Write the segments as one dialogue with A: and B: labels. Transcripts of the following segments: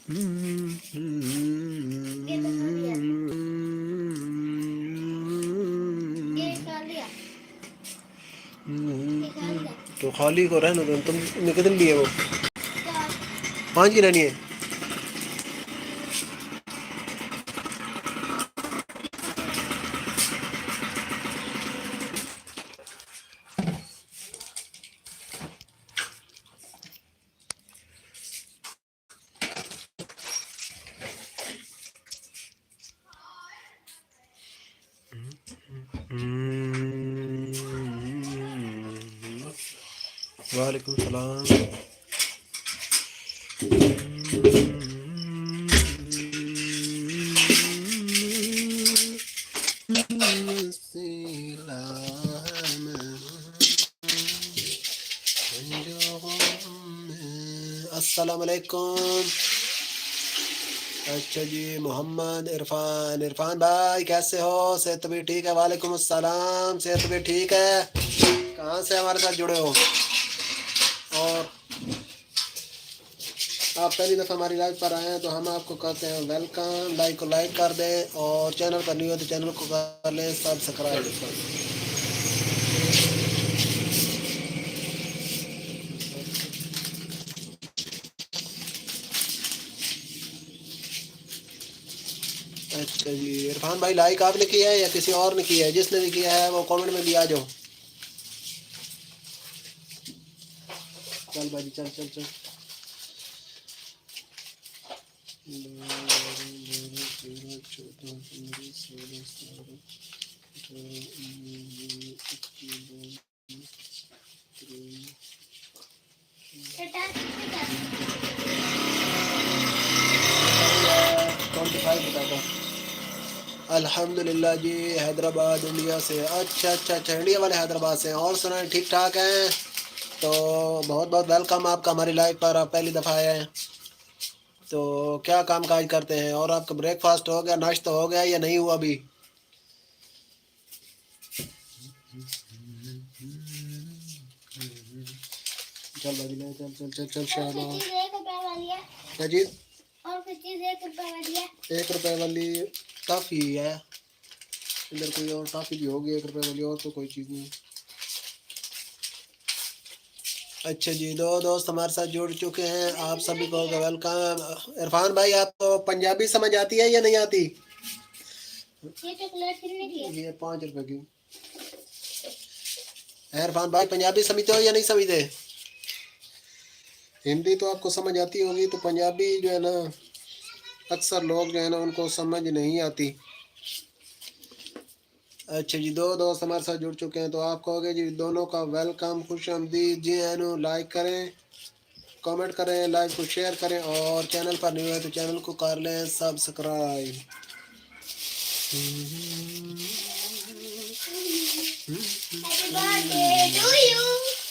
A: تو خالی کو رہنا دو، تم نے کتنے لیے وہ 5 کی رہنی ہے. وعلیکم السلام. السلام علیکم. اچھا جی محمد عرفان بھائی کیسے ہو؟ صحت بھی ٹھیک ہے؟ وعلیکم السلام. صحت بھی ٹھیک ہے؟ کہاں سے ہمارے ساتھ جڑے ہو؟ اور آپ پہلی دفعہ ہماری لائف پر آئے ہیں تو ہم آپ کو کہتے ہیں ویلکم. لائک کو لائک کر دیں اور چینل پر نہیں ہو تو چینل کو کر لیں سبسکرائب. اچھا جی عرفان بھائی لائک آپ نے کیا ہے یا کسی اور نے کیا ہے؟ جس نے بھی کیا ہے وہ کامنٹ میں بھی آ جاؤ. چل بھائی چل چل چل. الحمد للہ جی حیدرآباد انڈیا سے. اچھا اچھا اچھا انڈیا والے حیدرآباد سے. اور سنائیں ٹھیک ٹھاک ہیں؟ تو بہت بہت ویلکم آپ کا ہماری لائف پر. آپ پہلی دفعہ آئے ہیں تو کیا کام کاج کرتے ہیں؟ اور آپ کا بریک فاسٹ ہو گیا، ناشتہ ہو گیا یا نہیں ہوا ابھی؟ چل بھائی چل چل چل چل شہباز. کیا چیز؟ 1 روپے والی کافی ہے ادھر. کوئی اور کافی بھی ہوگی 1 روپے والی، اور تو کوئی چیز نہیں. اچھا جی دو دوست ہمارے ساتھ جڑ چکے ہیں، آپ سبھی کو ویلکم. عرفان بھائی آپ کو پنجابی سمجھ آتی ہے یا نہیں آتی؟ یہ 5 روپے کی. عرفان بھائی پنجابی سمجھتے ہو یا نہیں سمجھتے؟ ہندی تو آپ کو سمجھ آتی ہوگی، تو پنجابی جو ہے نا اکثر لوگ جو ہے نا ان کو سمجھ نہیں آتی. اچھا جی دو دوست ہمارے ساتھ جڑ چکے ہیں تو آپ کہو گے جی دونوں کا ویلکم، خوش آمدید. جی اینو لائک کریں، کامنٹ کریں، لائک کو شیئر کریں اور چینل پر نہیں ہوئے تو چینل کو کر لیں subscribe.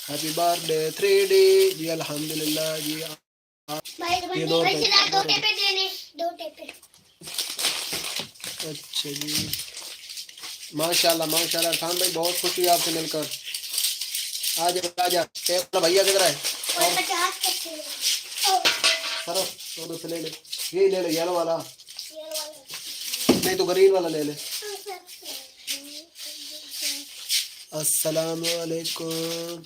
A: Happy birth day 3D جی. الحمد للہ جی. یہ دو اچھا جی ماشاء اللہ ماشاء اللہ. عرفان بھائی بہت خوشی ہوئی آپ سے مل کر. آج بھیا کدھر ہے؟ سر سے لے لے، یہی لے لے یلو والا، نہیں تو گرین والا لے لے. السلام علیکم.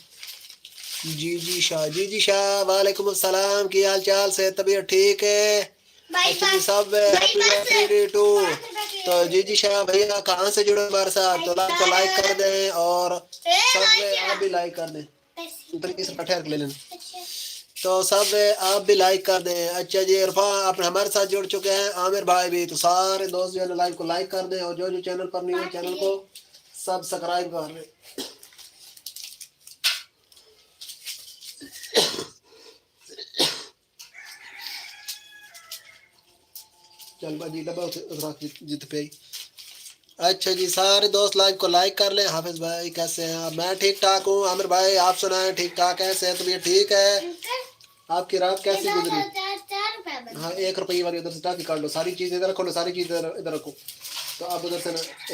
A: جی شاہ، جی شاہ وعلیکم السلام. کی حال چال؟ صحت طبیعت ٹھیک ہے؟ اچھا جی سب ہیپی برتھڈے ٹو. تو جی شاہ بھیا کہاں سے جڑے ہمارے ساتھ؟ تو لائک کو لائک کر دیں اور سب آپ بھی لائک کر دیں. لے لیں تو سب آپ بھی لائک کر دیں. اچھا جی عرفان آپ ہمارے ساتھ جڑ چکے ہیں، عامر بھائی بھی. تو سارے دوست جو ہے لائک کو لائک کر دیں اور جو چینل پر نہیں ہے چینل کو سبسکرائب کر لیں. چل بھائی ڈبا جت پہ. اچھا جی سارے دوست لائک کو لائک کر لیں. حافظ بھائی کیسے ہیں آپ؟ میں ٹھیک ٹھاک ہوں. عامر بھائی آپ سنائیں ٹھیک ٹھاک ہے؟ صحت بھی ٹھیک ہے؟ آپ کی رات کیسی گزری؟ ہاں 1 روپے والی ادھر سے ٹافی کر لو. ساری چیز ادھر رکھو نا، ساری چیز ادھر رکھو. تو آپ ادھر سے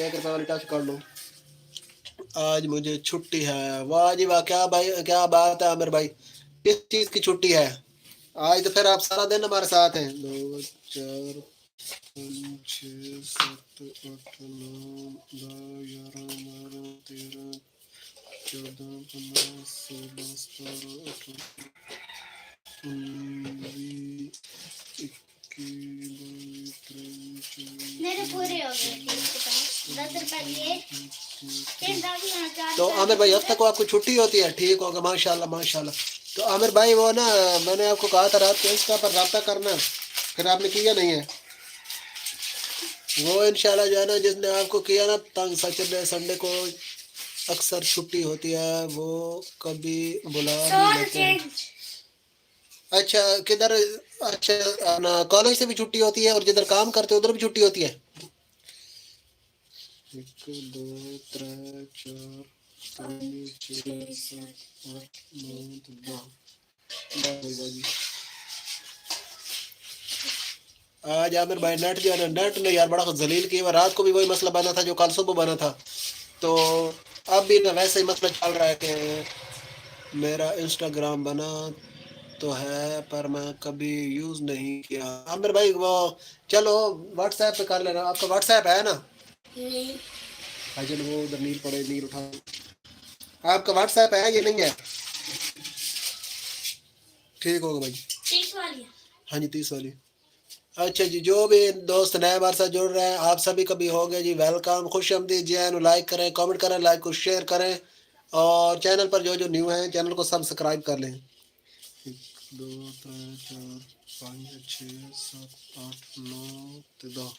A: 1 روپے والی ٹافی کر لو. آج مجھے چھٹی ہے. واہ جی واہ، کیا بھائی کیا بات ہے عامر بھائی. کس چیز کی چھٹی ہے؟ آج تو پھر آپ سارا دن ہمارے ساتھ ہیں. 2 4 5 6 7 8 9 10 11 12 13 14 15 16 17 18 19 میرے پورے ہو گئے. تو عامر بھائی ہفتہ کو آپ کو چھٹی ہوتی ہے؟ ٹھیک ہوگا، ماشاء اللہ ماشاء اللہ. تو عامر بھائی وہ نا میں نے آپ کو کہا تھا رات کو انسٹا پر رابطہ کرنا، پھر آپ نے کیا نہیں ہے. وہ انشاءاللہ جو ہے نا جس نے آپ کو کیا نا تنگ، سیٹرڈے سنڈے کو اکثر چھٹی ہوتی ہے، وہ کبھی بلا نہیں لیتے ہیں. اچھا کدھر؟ اچھا کالج سے بھی چھٹی ہوتی ہے اور جدھر کام کرتے ادھر بھی چھٹی ہوتی ہے. 1 2 3 4 5 6 7 8 9 10. آج عامر بھائی نیٹ جو ہے نا نیٹ نے یار بڑا ذلیل کیا. رات کو بھی وہی مسئلہ بنا تھا جو کل صبح بنا تھا. تو اب بھی نا ویسے ہی مسئلہ چل رہا ہے کہ میرا انسٹاگرام بنا تو ہے پر میں کبھی یوز نہیں کیا. عامر بھائی وہ چلو واٹس ایپ پہ کر لینا. آپ کا واٹس ایپ ہے نا؟ وہ ادھر نیل پڑے نیل اٹھا. آپ کا واٹس ایپ ہے یہ نہیں ہے؟ ٹھیک ہوگا بھائی. 30 والی؟ ہاں جی 30 والی. اچھا جی جو بھی دوست نئے ہمارے ساتھ جڑ رہے ہیں آپ سبھی کبھی ہو گئے جی ویلکم، خوش آمدید جی. لائک کریں، کامنٹ کریں، لائک کو شیئر کریں اور چینل پر جو نیو ہیں چینل کو سبسکرائب کر لیں. 1 2 3 4 5 6 7 8 9 10.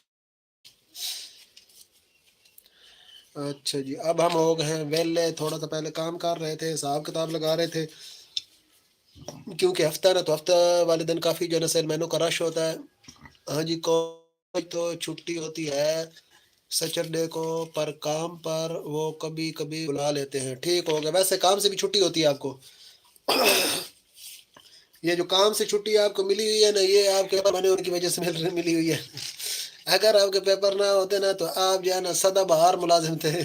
A: اچھا جی اب ہم ہو گئے ہیں ویلے. تھوڑا سا پہلے کام کر رہے تھے، حساب کتاب لگا رہے تھے کیونکہ ہفتہ نا تو ہفتہ والے دن کافی جو ہے نا سیل مینو کا رش ہوتا ہے. ہاں جی کوئی تو چھٹی ہوتی ہے سیٹرڈے کو، پر کام پر وہ کبھی کبھی بلا لیتے ہیں. ٹھیک ہو گیا. ویسے کام سے بھی چھٹی ہوتی ہے آپ کو. یہ جو کام سے چھٹی آپ کو ملی ہوئی ہے نا یہ آپ کے بنے ہونے کی وجہ سے ملی ہوئی ہے. اگر آپ کے پیپر نہ ہوتے نا تو آپ جو ہے نا سدا بہار ملازم تھے.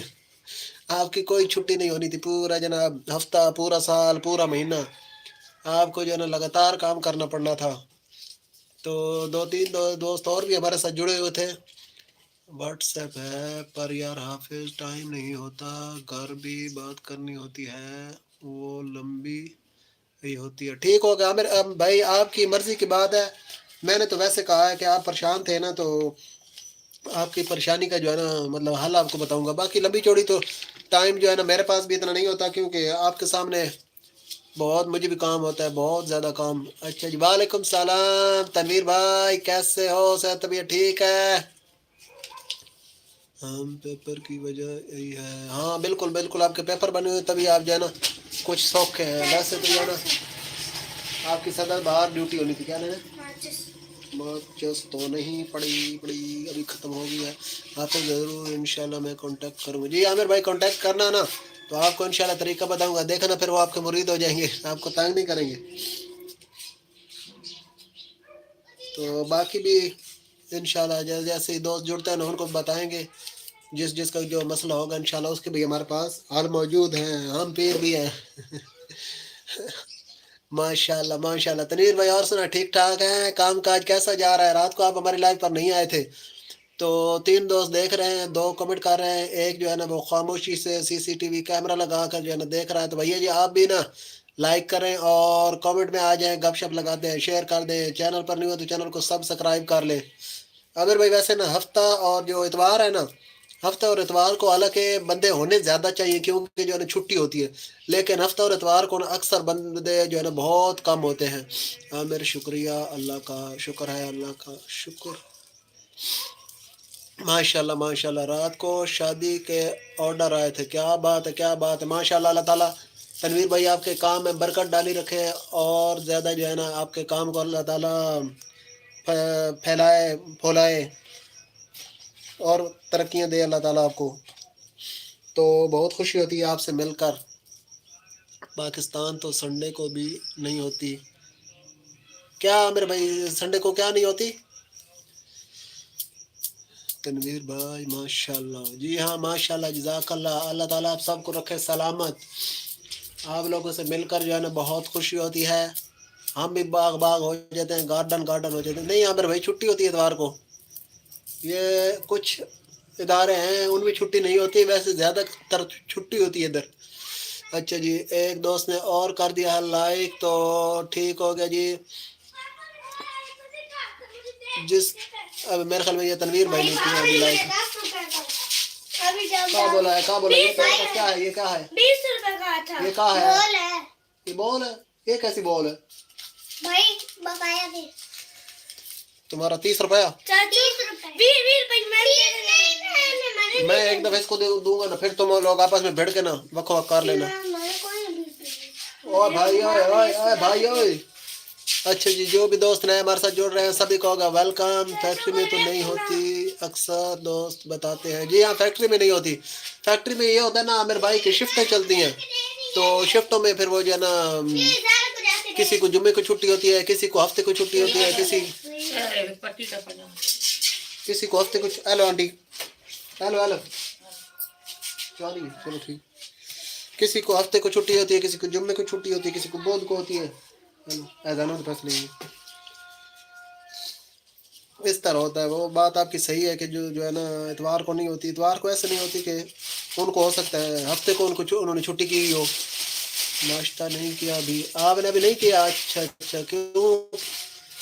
A: آپ کی کوئی چھٹی نہیں ہونی تھی پورا جناب ہفتہ، پورا سال، پورا مہینہ آپ کو جو ہے نا لگاتار کام کرنا پڑنا تھا. تو 2 3 دوست اور بھی ہمارے ساتھ جڑے ہوئے تھے. واٹس ایپ ہے پر یار حافظ ٹائم نہیں ہوتا، گھر بھی بات کرنی ہوتی ہے وہ لمبی ہی ہوتی ہے. ٹھیک ہوگا عامر بھائی آپ کی مرضی کی بات ہے. میں نے تو ویسے کہا ہے کہ آپ پریشان تھے نا تو آپ کی پریشانی کا جو ہے نا مطلب حل آپ کو بتاؤں گا. باقی لمبی چوڑی تو ٹائم جو ہے نا میرے پاس بھی اتنا نہیں ہوتا کیونکہ آپ کے سامنے بہت مجھے بھی کام ہوتا ہے، بہت زیادہ کام. اچھا جی وعلیکم السلام تنویر بھائی کیسے ہو؟ صحت طبیعت ٹھیک ہے؟ ہم پیپر کی وجہ یہی ہے. ہاں بالکل بالکل آپ کے پیپر بنے ہوئے تبھی آپ جو ہے نا کچھ سوکھ ہیں. ویسے تو جو ہے نا آپ کی صدر باہر ڈیوٹی ہونی تھی. کیا لینا مارچس تو نہیں پڑی ابھی ختم ہو گئی ہے. آپ کو ضرور انشاءاللہ میں کانٹیکٹ کروں گا. جی عامر بھائی کانٹیکٹ کرنا نا تو آپ کو انشاءاللہ طریقہ بتاؤں گا. دیکھنا پھر وہ آپ کے مرید ہو جائیں گے، آپ کو تنگ نہیں کریں گے. تو باقی بھی انشاءاللہ جیسے دوست جڑتے ہیں نا ان کو بتائیں گے جس کا جو مسئلہ ہوگا انشاءاللہ اس کے بھی ہمارے پاس حال موجود ہیں. ہم پیر بھی ہیں. ماشاءاللہ ماشاءاللہ. تنویر بھائی اور سنا ٹھیک ٹھاک ہیں؟ کام کاج کیسا جا رہا ہے؟ رات کو آپ ہماری لائف پر نہیں آئے تھے تو 3 دوست دیکھ رہے ہیں، 2 کمنٹ کر رہے ہیں، ایک جو ہے نا وہ خاموشی سے CCTV کیمرہ لگا کر جو ہے نا دیکھ رہا ہے. تو بھیا جی آپ بھی نا لائک کریں اور کمنٹ میں آ جائیں، گپ شپ لگاتے ہیں، شیئر کر دیں. چینل پر نہیں ہو تو چینل کو سبسکرائب کر لیں. اگر بھائی ویسے نا ہفتہ اور جو اتوار ہے نا ہفتہ اور اتوار کو حالانکہ بندے ہونے زیادہ چاہیے کیونکہ جو ہے نا چھٹی ہوتی ہے، لیکن ہفتہ اور اتوار کو نا اکثر بندے جو ہے نا بہت کم ہوتے ہیں. عامر شکریہ، اللہ کا شکر ہے، اللہ کا شکر. ماشاءاللہ ماشاءاللہ. رات کو شادی کے آرڈر آئے تھے. کیا بات ہے کیا بات ہے. ماشاءاللہ. اللہ تعالیٰ تنویر بھائی آپ کے کام میں برکت ڈالی رکھے اور زیادہ جو ہے نا آپ کے کام کو اللہ تعالیٰ پھیلائے پھولائے اور ترقیاں دے اللہ تعالیٰ آپ کو. تو بہت خوشی ہوتی ہے آپ سے مل کر. پاکستان تو سنڈے کو بھی نہیں ہوتی. کیا میرے بھائی سنڈے کو کیا نہیں ہوتی؟ تنویر بھائی ماشاءاللہ. جی ہاں ماشاءاللہ جزاک اللہ. اللہ تعالیٰ آپ سب کو رکھے سلامت. آپ لوگوں سے مل کر جو ہے نا بہت خوشی ہوتی ہے. ہم بھی باغ باغ ہو جاتے ہیں، گارڈن گارڈن ہو جاتے ہیں. نہیں عامر بھائی چھٹی ہوتی ہے اتوار کو. یہ کچھ ادارے ہیں ان میں چھٹی نہیں ہوتی، ویسے زیادہ تر چھٹی ہوتی ہے ادھر. اچھا جی، ایک دوست نے اور کر دیا ہے لائک تو ٹھیک ہو گیا جی. جس اب میرے خیال میں یہ تنویر بھائی نے کیا ابھی لائک. کیا بولا ہے، کیا بولا؟ یہ کیا ہے، یہ کیا ہے؟
B: 20 روپے کا تھا.
A: یہ کیا ہے؟ یہ بال ہے. یہ کیسی بال ہے
B: بھائی بقایا دے.
A: تمہارا 30 روپیہ؟
B: 30 روپے. 20 روپے
A: میں ایک دفعہ اس کو دوں گا نا، پھر تم لوگ آپس میں بھیڑ کے نا وقت وقت کر لینا. اوے بھائی، اوے بھائی اوئے. اچھا جی، جو بھی دوست نئے ہمارے ساتھ جڑ رہے ہیں سبھی کو ہوگا ویلکم. فیکٹری میں تو نہیں ہوتی اکثر دوست بتاتے ہیں. جی ہاں فیکٹری میں نہیں ہوتی. فیکٹری میں یہ ہوتا ہے نا عامر بھائی کی شفٹیں چلتی ہیں، تو شفٹوں میں پھر وہ جو ہے نا کسی کو جمعے کو چھٹی ہوتی ہے، کسی کو ہفتے کو چھٹی ہوتی ہے، کسی کو ہفتے کو. Hello aunty, hello hello. چلو ٹھیک. کسی کو ہفتے کو چھٹی ہوتی ہے، کسی کو جمعے کو چھٹی ہوتی ہے، کسی کو بدھ کو ہوتی ہے. ایسا پاس نہیں ہے. اس طرح ہوتا ہے. وہ بات آپ کی صحیح ہے کہ جو ہے نا اتوار کو نہیں ہوتی. اتوار کو ایسے نہیں ہوتی کہ ان کو ہو سکتا ہے ہفتے کو انہوں نے چھٹی کی ہو. ناشتہ نہیں کیا ابھی؟ آپ نے ابھی نہیں کیا؟ اچھا اچھا. کیوں؟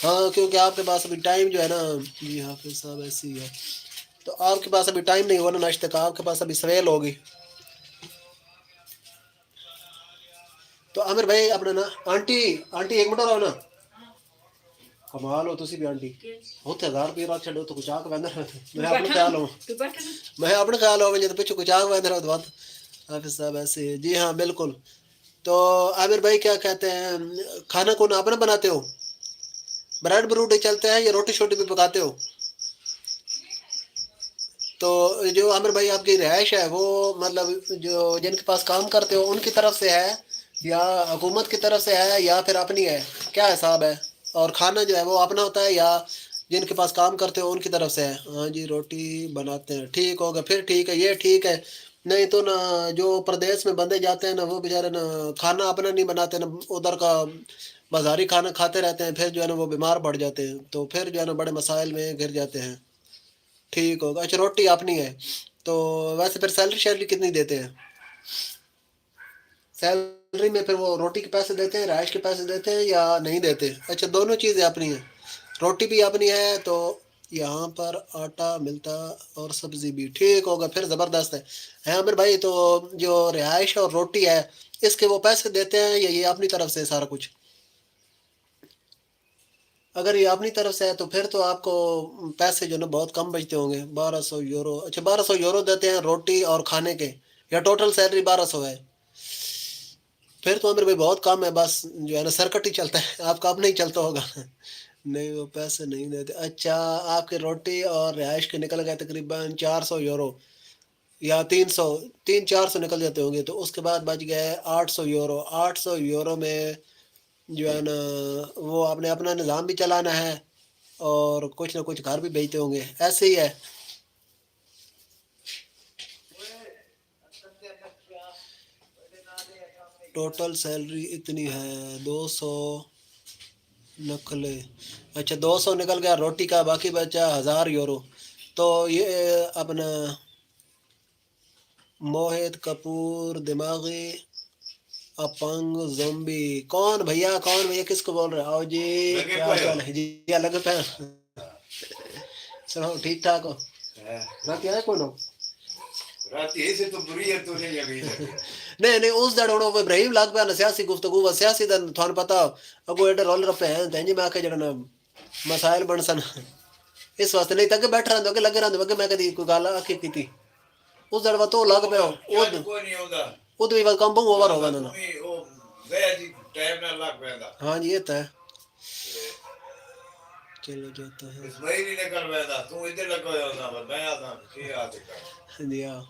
A: ہاں کیونکہ آپ کے پاس ابھی ٹائم جو ہے نا. جی حافظ صاحب ایسے ہی ہے. تو آپ کے پاس ابھی ٹائم نہیں ہوا نا ناشتے کا، آپ کے پاس ابھی سویل ہوگی. تو عامر بھائی اپنا نا آنٹی ایک منٹ رہو نا. کمال ہو تسی بھی آنٹی. ہوتے 1000 روپے رکھ چھڑو تو کچھ آ کے بندر میں اپنے خیال ہوں. میں اپنے خیال ہوں جب پیچھے کچھ آ کے بندر تو بات. حافظ صاحب ایسے ہی. جی ہاں بالکل. تو عامر بھائی کیا کہتے ہیں، کھانا کون اپنا بناتے ہو؟ بریڈ بروٹی چلتے ہیں یا روٹی شوٹی بھی پکاتے ہو؟ تو جو عامر بھائی آپ کی رہائش ہے وہ مطلب جو جن کے پاس کام کرتے ہو ان کی طرف سے ہے یا حکومت کی طرف سے ہے یا پھر اپنی ہے؟ کیا حساب ہے؟ اور کھانا جو ہے وہ اپنا ہوتا ہے یا جن کے پاس کام کرتے ہو ان کی طرف سے ہے؟ ہاں جی روٹی بناتے ہیں. ٹھیک ہوگا پھر، ٹھیک ہے یہ ٹھیک ہے. نہیں تو نا جو پردیس میں بندے جاتے ہیں نا وہ بیچارے نا کھانا اپنا نہیں بناتے نا، ادھر کا بازاری کھانا کھاتے رہتے ہیں، پھر جو ہے نا وہ بیمار پڑ جاتے ہیں، تو پھر جو ہے نا بڑے مسائل میں گر جاتے ہیں. ٹھیک ہوگا. اچھا روٹی اپنی ہے. تو ویسے پھر سیلری شیلری کتنی دیتے ہیں؟ سیلری میں پھر وہ روٹی کے پیسے دیتے ہیں، رہائش کے پیسے دیتے ہیں یا نہیں دیتے؟ اچھا دونوں چیزیں اپنی ہیں. روٹی بھی اپنی ہے تو یہاں پر آٹا ملتا اور سبزی بھی. ٹھیک ہوگا پھر زبردست ہے عامر بھائی. تو جو رہائش اور روٹی ہے اس کے وہ پیسے دیتے ہیں یا یہ اپنی طرف سے سارا کچھ؟ اگر یہ اپنی طرف سے ہے تو پھر تو آپ کو پیسے جو نا بہت کم بچتے ہوں گے. 1200 یورو. اچھا 1200 یورو دیتے ہیں روٹی اور کھانے کے، یا ٹوٹل سیلری 1200 ہے؟ پھر تو عامر بھائی بہت کم ہے. بس جو ہے نا سرکٹ ہی چلتا ہے، آپ کا اب نہیں چلتا ہوگا. نہیں وہ پیسے نہیں دیتے. اچھا آپ کے روٹی اور رہائش کے نکل گئے تقریباً 400 یورو یا 300 نکل جاتے ہوں گے. تو اس کے بعد بچ گئے 800 یورو. 800 یورو میں جو ہے نا وہ آپ نے اپنا نظام بھی چلانا ہے اور کچھ نہ کچھ گھر بھی بھیجتے ہوں گے. ایسے ہی ہے. ٹوٹل سیلری اتنی ہے 200 نکلے. اچھا 200 نکل گیا روٹی کا، باقی بچا 1000 یورو. تو یہ اپنا موہت کپور دماغی اپنگ زومبی کون بھیا، کون بھیا، کس کو بول رہے؟ آؤ جی کیا حال ہے جی؟ الگ پہ سنو ٹھیک ٹھاک ہو؟ رات آئے کون ہو؟ نہیں نہیں اس دڑ ہوں ابراہیم لگ پہ سیاسی گفتگو سیاسی دن تھان پتا اگو ایڈے رول رپے ہیں جی میں آ کے جڑا مسائل بن سن اس واسطے. نہیں تک بیٹھ رہے اگے لگے رہے میں کدی کوئی گل آخی کی اس دڑ تو لگ پہ ادو بھی کم بہو اوور ہوگا نا. ہاں جی یہ تو ہے. چلو جاتا ہے جی ہاں.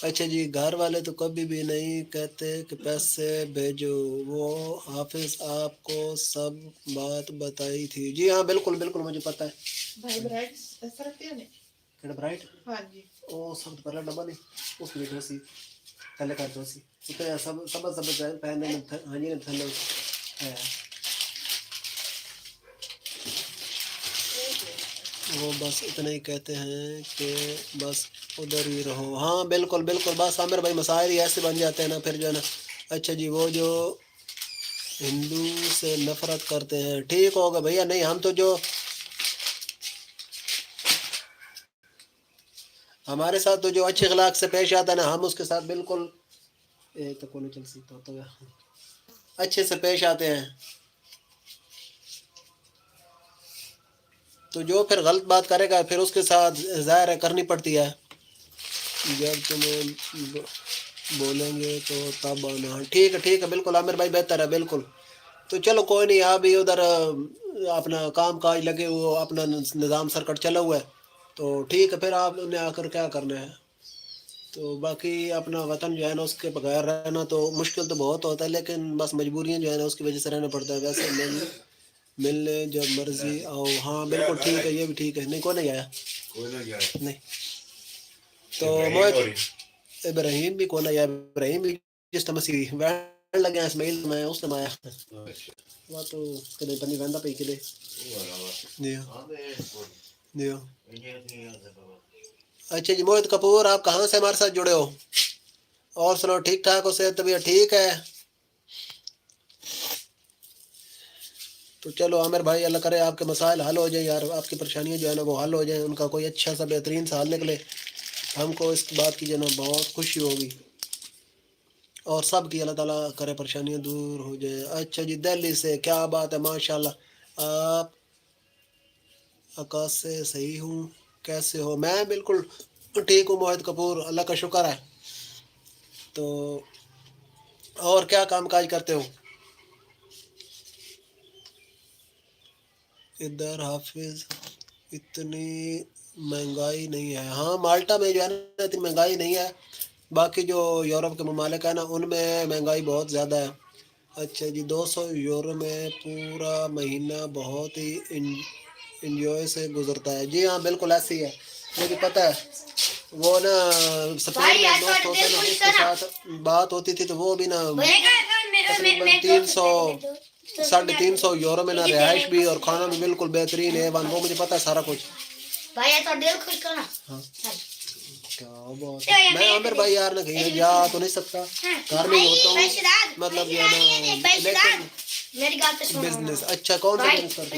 A: اچھا جی گھر والے تو کبھی بھی نہیں کہتے کہ پیسے بھیجو. وہ حافظ آپ کو سب بات بتائی تھی. جی ہاں بالکل بالکل مجھے پتہ ہے. بھائی برائٹ ایسا رکھتے ہیں نا برائٹ. ہاں جی وہ سب پہلا ڈبا نہیں اس میں سی تھلے کر دو سی سب سب پہننے ہاں جی تھلے ہے. وہ بس اتنا ہی کہتے ہیں کہ بس ادھر ہی رہو. ہاں بالکل بالکل، بس عامر بھائی مسائل ہی ایسے بن جاتے ہیں نا پھر جو ہے نا. اچھا جی، وہ جو ہندو سے نفرت کرتے ہیں، ٹھیک ہوگا بھیا. نہیں ہم تو جو ہمارے ساتھ تو جو اچھے اخلاق سے پیش آتا ہے نا، ہم اس کے ساتھ بالکل تو کون چل سکتا ہوتا ہے، اچھے سے پیش آتے ہیں. تو جو پھر غلط بات کرے گا پھر اس کے ساتھ ظاہر ہے کرنی پڑتی ہے. جب تمہیں بولیں گے تو تب آنا. ٹھیک ہے ٹھیک ہے بالکل عامر بھائی، بہتر ہے بالکل. تو چلو کوئی نہیں، آپ بھی ادھر اپنا کام کاج لگے، وہ اپنا نظام سرکٹ چلا ہوا ہے. تو ٹھیک ہے پھر آپ نے آ کر کیا کرنا ہے. تو باقی اپنا وطن جو ہے نا اس کے بغیر رہنا تو مشکل تو بہت ہوتا ہے، لیکن بس مجبوریاں جو ہے نا اس کی وجہ سے رہنا پڑتا ہے. ویسے ملنے جب مرضی آؤ. ہاں بالکل ٹھیک ہے، یہ بھی ٹھیک ہے. نہیں کون نہیں آیا نہیں تو ابراہیم بھی کون آیا. ابراہیم بھی جس طرح مسیح وین لگے اسماعیل میں اس نے آیا وہ تو کدے پنی ویندا پئی کدے جی جی. اچھا جی موہت کپور، آپ کہاں سے ہمارے ساتھ جڑے ہو؟ اور سنو ٹھیک ٹھاک ہو؟ صحت طبیعت ٹھیک ہے؟ تو چلو عامر بھائی، اللہ کرے آپ کے مسائل حل ہو جائیں یار، آپ کی پریشانیاں جو ہے نا وہ حل ہو جائیں، ان کا کوئی اچھا سا بہترین سا حل نکلے. ہم کو اس بات کی جو ہے نا بہت خوشی ہوگی، اور سب کی اللہ تعالیٰ کرے پریشانیاں دور ہو جائیں. اچھا جی دہلی سے، کیا بات ہے ماشاء اللہ. آپ آکاش سے صحیح ہوں، کیسے ہو؟ میں بالکل ٹھیک ہوں موہت کپور، اللہ کا شکر ہے. تو اور کیا کام کاج کرتے ہو؟ ادھر حافظ اتنی مہنگائی نہیں ہے. ہاں مالٹا میں جو ہے نا اتنی مہنگائی نہیں ہے، باقی جو یورپ کے ممالک ہیں نا ان میں مہنگائی بہت زیادہ ہے. اچھا جی 200 یورو میں پورا مہینہ بہت ہی انجوائے سے گزرتا ہے. جی ہاں بالکل ایسے ہی ہے، مجھے پتہ ہے. وہ نا سپین میں دوست ہوتے نا اس کے ساتھ بات ہوتی تھی تو وہ بھی نا تقریباً 300 350 یورو میں نا رہائش بھی اور کھانا بھی بالکل بہترین ہے. وہ مجھے پتہ ہے سارا کچھ. ہاں کیا بات ہے. میں عامر بھائی یار نہ کہیں جا تو نہیں سکتا، گھر میں ہی ہوتا ہوں، مطلب یہ نا لیکن بزنس. اچھا کون سا بزنس کرتے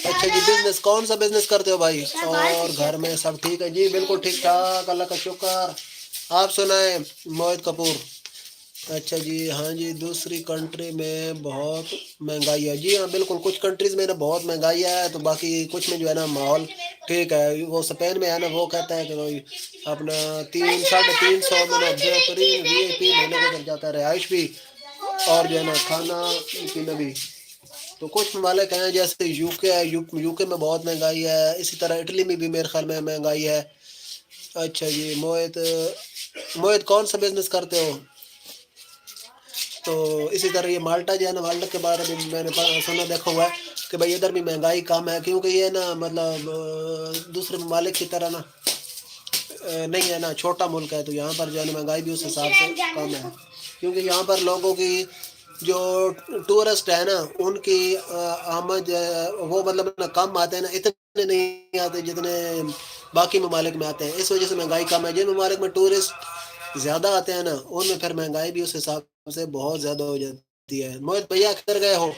A: اچھا جی بزنس کون سا بزنس کرتے ہو بھائی؟ اور گھر میں سب ٹھیک ہے؟ جی بالکل ٹھیک ٹھاک، اللہ کا شکر. آپ سنائیں موہت کپور؟ اچھا جی ہاں جی دوسری کنٹری میں بہت مہنگائی ہے. جی ہاں بالکل کچھ کنٹریز میں نا بہت مہنگائی ہے، تو باقی کچھ میں جو ہے نا ماحول ٹھیک ہے. وہ اسپین میں ہے نا وہ کہتا ہے کہ اپنا 300 میں نا بہترین وی آئی پی مہینے گزر جاتا ہے، رہائش بھی اور جو ہے نا کھانا پینا بھی. تو کچھ ممالک ہیں جیسے یو کے ہے، یو کے میں بہت مہنگائی ہے. اسی طرح اٹلی میں بھی میرے خیال میں مہنگائی ہے. اچھا جی موہت کون سا بزنس کرتے ہو؟ تو اسی طرح یہ مالٹا جو ہے نا، مالٹا کے بارے میں میں نے سنا دیکھا ہوا ہے کہ بھائی ادھر بھی مہنگائی کم ہے، کیونکہ یہ نا مطلب دوسرے ممالک کی طرح نا نہیں ہے نا، چھوٹا ملک ہے، تو یہاں پر جو ہے نا مہنگائی بھی اس حساب سے کم ہے. کیونکہ یہاں پر لوگوں کی جو ٹورسٹ ہے نا ان کی آمد وہ مطلب کم آتے ہیں نا، اتنے نہیں آتے جتنے باقی ممالک میں آتے ہیں. اس وجہ سے مہنگائی کم ہے. جن ممالک میں ٹورسٹ زیادہ آتے ہیں نا ان میں پھر مہنگائی بھی اس حساب سے بہت زیادہ ہو جاتی ہے. موہت بھیا کدھر گئے ہو؟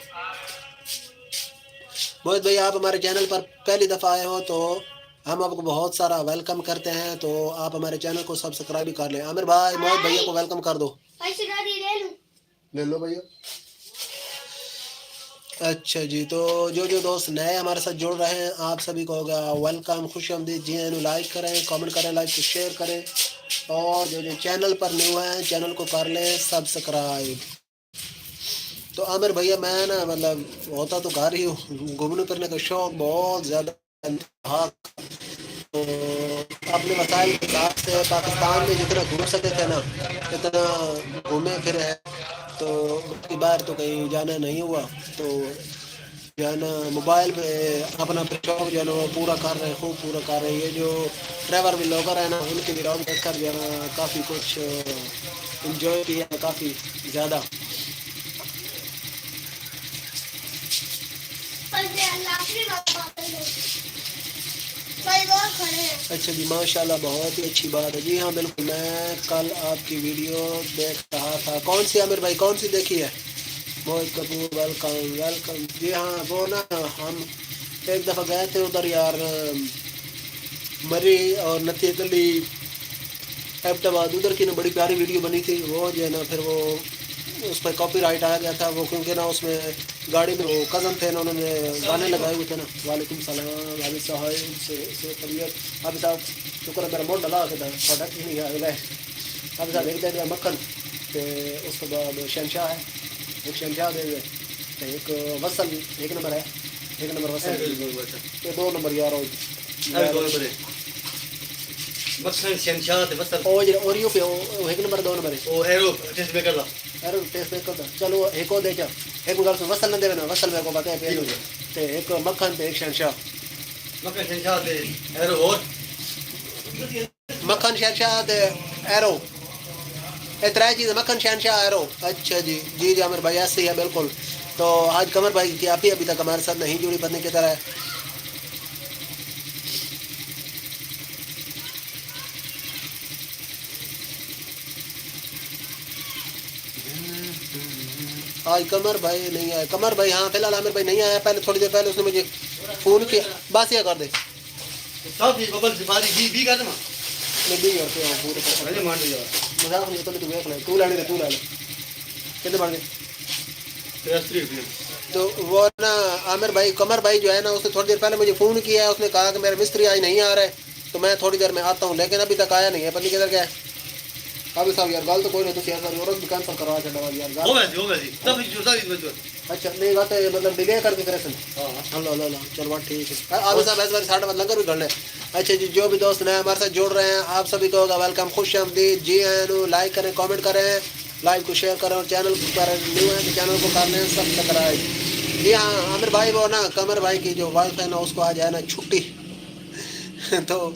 A: موہت بھیا آپ ہمارے چینل پر پہلی دفعہ آئے ہو تو ہم آپ کو بہت سارا ویلکم کرتے ہیں. تو آپ ہمارے چینل کو سبسکرائب بھی کر لیں. عامر بھائی موہت بھیا کو ویلکم کر دو. لے لو بھیا. اچھا جی تو جو دوست نئے ہمارے ساتھ جڑ رہے ہیں آپ سبھی کو ہوگا ویلکم، خوش آمدید. جی اینو لائک کریں، کامنٹ کریں، لائک کو شیئر کریں، اور جو چینل پر نیو ہیں چینل کو کر لیں سبسکرائب. تو عامر بھیا میں نا مطلب ہوتا تو گھر ہی ہوں، گھومنے پھرنے کا شوق بہت زیادہ تھا. تو اپنے مسائل کے حساب سے پاکستان میں جتنا گھوم سکے تھے نا اتنا گھومے پھرے ہیں. تو کی بار تو کہیں جانا نہیں ہوا. تو جو ہے نا موبائل پہ اپنا شوق جو ہے نا وہ پورا کر رہے ہیں، خوب پورا کر رہے ہیں. یہ جو ٹریور بلاگر ہیں نا ان کے ولاگ دیکھ کر جو ہے نا کافی کچھ انجوائے کیا ہے کافی زیادہ. اچھا جی ماشاء اللہ بہت ہی اچھی بات ہے. جی ہاں بالکل میں کل آپ کی ویڈیو دیکھ رہا تھا. کون سی عامر بھائی کون سی دیکھی ہے؟ Mohit Kapoor welcome welcome. جی ہاں وہ نا ہم ایک دفعہ گئے تھے ادھر یار مری اور نتی گلی ایبٹ آباد ادھر کی نا بڑی پیاری ویڈیو بنی تھی. وہ جو ہے نا پھر وہ اس پہ کاپی رائٹ آ گیا تھا وہ کیونکہ نا اس میں گاڑی میں وہ کزن تھے نا انہوں نے گانے لگائے ہوئے تھے نا. وعلیکم السلام حافظ صاحب سے طبیعت حافظ صاحب شکر ہے میرا موڈ ڈلا کے پروڈکٹ نہیں ہے حافظ صاحب ایک دے مکھن تو اس کے بعد شہنشاہ ہے ایک شہنشاہ دے ہوئے تو ایک وصل ایک نمبر ہے ایک نمبر وصل یہ 2 نمبر یار
C: مکھن شہنشاہ تے وصل
A: اوریو پہ ایک نمبر 2 نمبر ہے
C: او arrow test maker the
A: arrow test maker دا. چلو ایک اور دے جا ایک گل سے وصل نہ دے نا وصل میرے کو پتہ ہے پہلو تے ایک مکھن تے ایک شہنشاہ.
C: مکھن شہنشاہ تے ایرو اور
A: مکھن شہنشاہ تے ایرو یہ 3 چیزیں مکھن شہنشاہ ایرو. اچھا جی جی جی عامر بھائی ایسے ہی ہے بالکل. تو آج قمر بھائی کی آپ ہی ابھی تک ہمارے ساتھ نہیں جڑی پتنے کی طرح ہے. آج قمر بھائی نہیں آئے. قمر بھائی ہاں فی الحال عامر بھائی نہیں آیا. پہلے تھوڑی دیر پہلے اس نے مجھے فون کیا بس یہ کر دے
C: صاحب یہ ببل بیماری بھی کر دے
A: میں بھی کرتے ہیں پورے
C: میں مان لیا
A: مذاق نہیں تو دیکھ لے تو لینے دے تو لے لے کتنے بن گئے.
C: 83 روپے
A: تو وہ نا عامر بھائی قمر بھائی جو ہے نا اس نے تھوڑی دیر پہلے مجھے فون کیا ہے. اس نے کہا کہ میرے مستری آج نہیں آ رہے تو میں تھوڑی دیر میں آتا ہوں لیکن ابھی تک آیا نہیں ہے. پتہ نہیں کدھر گیا ہے. ابھی صاحب یار گل تو کوئی نہیں تو سیاست اور بھی کینسل کروا چڑھا یار
C: ہو گئی تب جو ساری
A: اچھا نہیں بات ہے مطلب ڈیلے کر کے کرے سن.
C: ہاں
A: اللہ اللہ چلو بات ٹھیک ہے. ابھی صاحب اس بار 60 لنگر بھی گھڑنا ہے. اچھا جی جو بھی دوست نئے ہمارے ساتھ جڑ رہے ہیں آپ سبھی کو ہوگا ویلکم خوش آمدید. جی ہاں لائک کریں کامنٹ کریں لائک کو شیئر کریں اور چینل پر نیو ہے تو چینل کو کر لیں سبسکرائب. جی ہاں عامر بھائی وہ نا قمر بھائی کی جو وائف ہے نا اس کو آ جائے نا چھٹی تو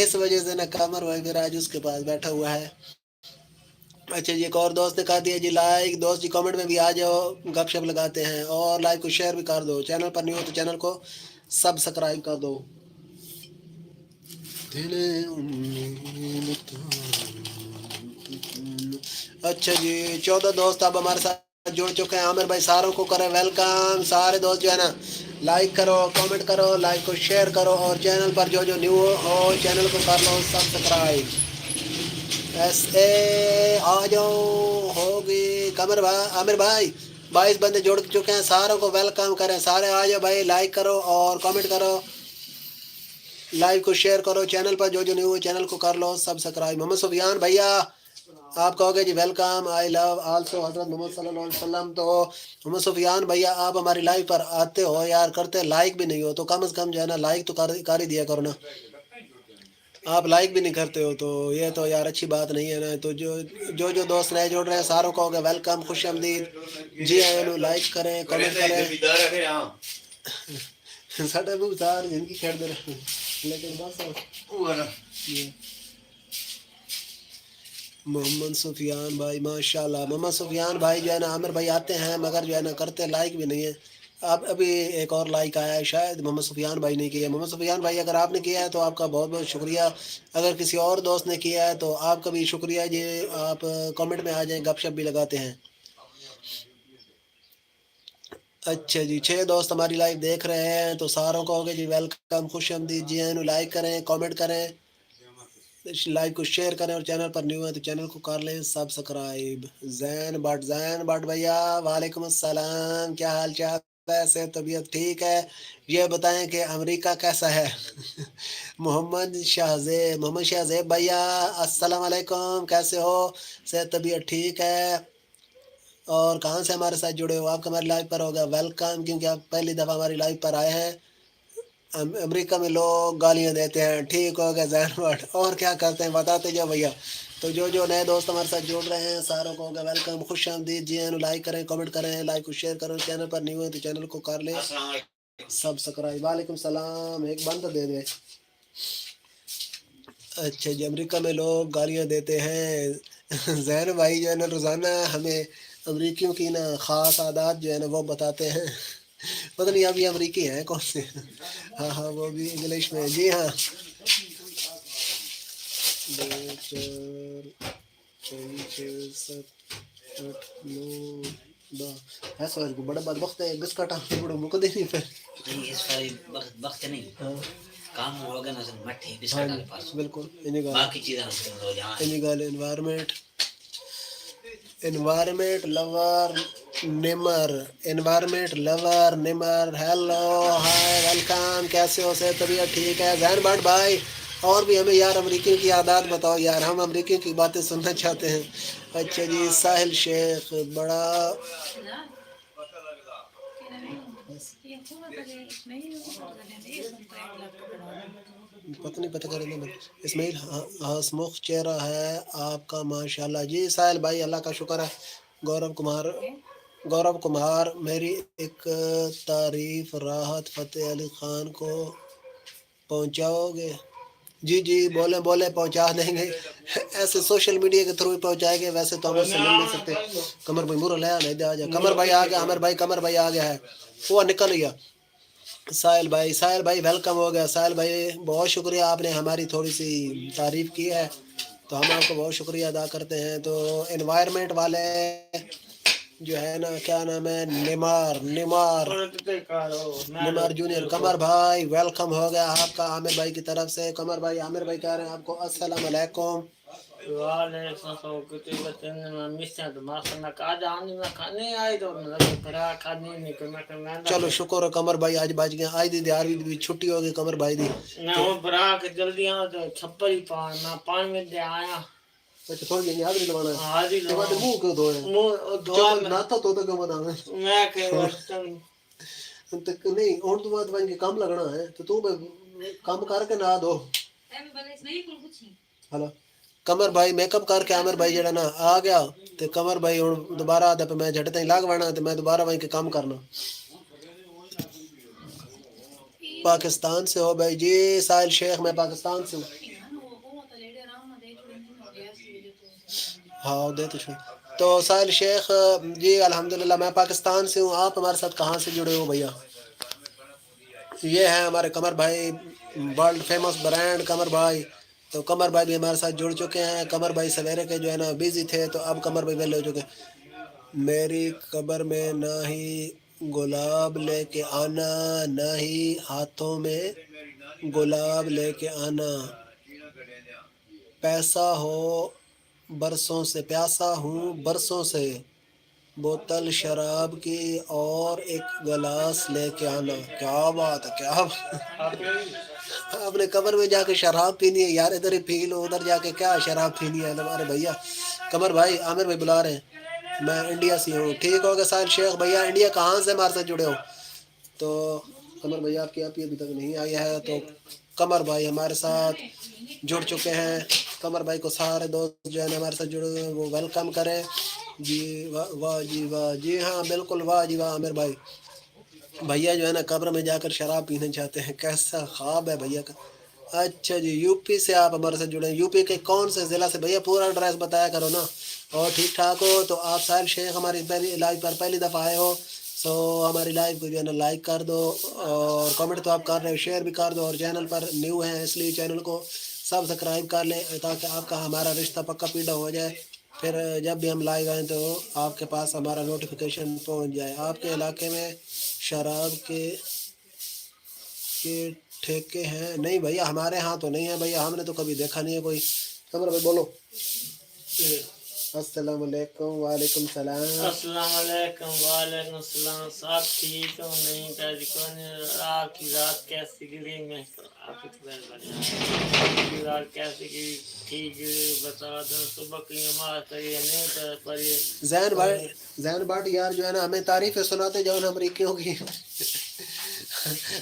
A: اس وجہ سے نا قمر بھائی میرا آج اس کے پاس بیٹھا ہوا ہے. اچھا جی ایک اور دوست نے کہا دیا جی لائک دوست جی کامنٹ میں بھی آ جاؤ گپ شپ لگاتے ہیں اور لائک کو شیئر بھی کر دو. چینل پر نہیں ہو تو چینل کو سبسکرائب کر دو. اچھا جی 14 دوست اب ہمارے ساتھ جڑ چکے ہیں. عامر بھائی ساروں کو کریں ویلکم. سارے دوست جو ہے نا لائک کرو کامنٹ کرو لائک کو شیئر کرو اور چینل پر جو نیو ہو چینل کو کر لو سبسکرائب. ایس اے آ جاؤ ہوگی قمر بھائی عامر بھائی 22 بندے جڑ چکے ہیں. ساروں کو ویلکم کریں سارے آ جاؤ بھائی لائک کرو اور کامنٹ کرو لائیو کو شیئر کرو. چینل پر جو نیو چینل کو کر لو سبسکرائب. محمد سفیان بھیا آپ کہو گے جی ویلکم آئی لو آلسو حضرت محمد صلی اللہ علیہ وسلم. تو محمد سفیان بھیا آپ ہماری لائیو پر آتے ہو یار کرتے لائک بھی نہیں ہو تو کم از کم جو ہے نا لائک تو کر ہی دیا کرو نا. آپ لائک بھی نہیں کرتے ہو تو یہ تو یار اچھی بات نہیں ہے نا. تو جو دوست نئے جڑ رہے ہیں ساروں کو ہوگا ویلکم خوش آمدید. جی ہاں لائک کریں کامنٹ کریں ساڈا بھی سار زندگی کھیڑ دے رہے لیکن بس محمد سفیان بھائی ماشاء اللہ. محمد سفیان بھائی جو ہے نا عامر بھائی آتے ہیں مگر جو ہے نا کرتے لائک بھی نہیں ہے. اب ابھی ایک اور لائک آیا ہے شاید محمد سفیان بھائی نے کیا ہے. محمد سفیان بھائی اگر آپ نے کیا ہے تو آپ کا بہت بہت شکریہ. اگر کسی اور دوست نے کیا ہے تو آپ کا بھی شکریہ جی. آپ کامنٹ میں آ جائیں گپ شپ بھی لگاتے ہیں. اچھا جی 6 دوست ہماری لائف دیکھ رہے ہیں تو ساروں کو ہوگے جی ویلکم خوش آمدید. جی ہاں لائک کریں کامنٹ کریں لائک کو شیئر کریں اور چینل پر نیو ہے تو چینل کو کر لیں سبسکرائب. زین بٹ بھیا وعلیکم السلام کیا حال چال ہے طبیعت ٹھیک ہے. یہ بتائیں کہ امریکہ کیسا ہے. محمد شاہ زیب بھیا السلام علیکم کیسے ہو صحت طبیعت ٹھیک ہے اور کہاں سے ہمارے ساتھ جڑے ہو. آپ ہماری لائف پر ہوگا ویلکم کیونکہ آپ پہلی دفعہ ہماری لائف پر آئے ہیں. امریکہ میں لوگ گالیاں دیتے ہیں. ٹھیک ہو گیا زین بٹ. اور کیا کرتے ہیں بتاتے جاؤ بھیا. تو جو نئے دوست ہمارے ساتھ جڑ رہے ہیں ساروں کو ویلکم, خوش آمدید. جی لائک کریں, کمنٹ کریں, لائک کو شیئر کریں. چینل پر نیو ہے تو چینل کو کر لیں سبسکرائب. وعلیکم السلام. ایک بند دے دیں. اچھا جی, امریکہ میں لوگ گالیاں دیتے ہیں. زین بھائی جو ہے نا روزانہ ہمیں امریکیوں کی نا خاص عادات جو ہے نا وہ بتاتے ہیں. پتہ نہیں اب یہ امریکی ہیں کون سے. ہاں ہاں وہ بھی انگلش میں. جی ہاں. 2 4 6 7 8 9 10 ایسا بڑا بات وقت ہے. گس کاٹا بڑا مک دے نہیں پھر
D: نہیں اس والی وقت نہیں.
A: ہاں
D: کام ہوگا نا سر مٹھی بسکٹ
A: ہاں
D: والے پاس
A: بالکل. انہیں گال
D: باقی چیزیں ہو جہاں
A: انہیں گال انوائرمنٹ لور نمر. Hello hi welcome. کیسے ہو؟ سے طبیعت ٹھیک ہے؟ زین بٹ بھائی اور بھی ہمیں یار امریکیوں کی عادات بتاؤ یار, ہم امریکیوں کی باتیں سننا چاہتے ہیں. اچھا جی. ساحل شیخ بڑا پتہ نہیں پتہ کریں گے. اسماعیل ہسمکھ چہرہ ہے آپ کا ماشاء اللہ. جی ساحل بھائی اللہ کا شکر ہے. گورو کمار میری ایک تعریف راحت فتح علی خان کو پہنچاؤ گے؟ جی جی بولیں پہنچا دیں گے. ایسے سوشل میڈیا کے تھرو ہی پہنچائیں گے, ویسے تو ہم اس سے مل نہیں سکتے. قمر بھائی مورو لیا نہیں آ جا. قمر بھائی آ گیا. قمر بھائی آ گیا ہے. وہ نکل گیا. ساحل بھائی ویلکم ہو گیا. ساحل بھائی بہت شکریہ, آپ نے ہماری تھوڑی سی تعریف کی ہے تو ہم آپ کو بہت شکریہ ادا کرتے ہیں. تو انوائرمنٹ والے جو ہے نا کیا نام ہے, نمار جونیئر. قمر بھائی ویلکم ہو گیا آپ کا عامر بھائی کی طرف سے. قمر بھائی عامر بھائی کہہ رہے ہیں آپ کو السلام علیکم. چلو شکر ہے قمر بھائی آج بچ گیا. آج دی دیار بھی چھٹی ہو گئی قمر بھائی دی.
D: جلدی آؤ تو چھپر ہی پان میں دے آیا.
A: اچھا تھوڑی جی حاضری لوانا ہے.
D: حاضری
A: تو بعد منہ کیوں دھوئے ہیں؟
D: دھویا
A: ناتا تو کیوں بنا
D: میں کہ
A: نہیں اور تو بات بن کے کام لگنا ہے تو کام کر کے نہ دو. ہلو قمر بھائی میک اپ کر کے عامر بھائی جڑا نا آ گیا تے قمر بھائی ہن دوبارہ آدا پہ میں جھٹ تائیں لگ وانا تے میں دوبارہ وہیں کے کام کرنا. پاکستان سے ہو بھائی؟ جی ساحل شیخ میں پاکستان سے ہوں. ہاں دے تو ساحل شیخ جی الحمدللہ میں پاکستان سے ہوں. آپ ہمارے ساتھ کہاں سے جڑے ہو بھیا؟ یہ ہیں ہمارے قمر بھائی, ورلڈ فیمس برانڈ قمر بھائی. تو قمر بھائی بھی ہمارے ساتھ جڑ چکے ہیں. قمر بھائی سویرے کے جو ہے نا بزی تھے تو اب قمر بھائی ویلے ہو چکے. میری قبر میں نہ ہی گلاب لے کے آنا, نہ ہی ہاتھوں میں گلاب لے کے آنا. پیسہ ہو برسوں سے, پیاسا ہوں برسوں سے, بوتل شراب کی اور ایک گلاس لے کے آنا. کیا بات ہے, کیا آپ نے قبر میں جا کے شراب پینی ہے یار. ادھر ہی پی لو, ادھر جا کے کیا شراب پینی ہے تمہارے بھیا. قمر بھائی عامر بھائی بلا رہے ہیں. میں انڈیا سے ہوں. ٹھیک ہو گیا ساحل شیخ بھیا. انڈیا کہاں سے ہمارے ساتھ جڑے ہو؟ تو قمر بھائی آپ کی ابھی تک نہیں آئی ہے تو قمر بھائی ہمارے ساتھ جڑ چکے ہیں. قمر بھائی کو سارے دوست جو ہے نا ہمارے ساتھ جڑے ہوئے ہیں وہ ویلکم کریں. جی واہ جی واہ. جی ہاں بالکل واہ جی واہ. عامر بھائی بھیا جو ہے نا قبر میں جا کر شراب پینا چاہتے ہیں. کیسا خواب ہے بھیا کا. اچھا جی یو پی سے آپ ہمارے ساتھ جڑے ہیں. یو پی کے کون سے ضلع سے بھیا؟ پورا ایڈریس بتایا کرو نا. اور ٹھیک ٹھاک ہو تو آپ ساحل شیخ ہماری پہلی لائیو پر پہلی دفعہ آئے ہو سو ہماری لائیو کو جو ہے نا لائک کر دو, اور کمنٹ تو آپ کر رہے ہو, شیئر بھی کر دو, اور چینل پر نیو ہیں اس لیے چینل کو سبسکرائب کر لیں تاکہ آپ کا ہمارا رشتہ پکا پیڑا ہو جائے. پھر جب بھی ہم لائیو آئیں تو آپ کے پاس ہمارا نوٹیفیکیشن پہنچ جائے. آپ کے علاقے میں شراب کے ٹھیکے ہیں؟ نہیں بھیا ہمارے ہاں تو نہیں ہے بھیا, ہم نے تو کبھی دیکھا نہیں ہے کوئی. قمر بھائی بولو. السلام علیکم. وعلیکم السلام.
D: السلام علیکم. وعلیکم السلام. سب ٹھیک ہو؟ نہیں آپ کی رات کیسی گزری؟ میں آپ کی رات کیسی گزری ٹھیک بتا دوں. صبح کی نماز پڑھی نہیں پڑھی.
A: زین بھائی زین بھٹ یار جو ہے نا ہمیں تعریفیں سناتے جاؤ نا امریکیوں کی.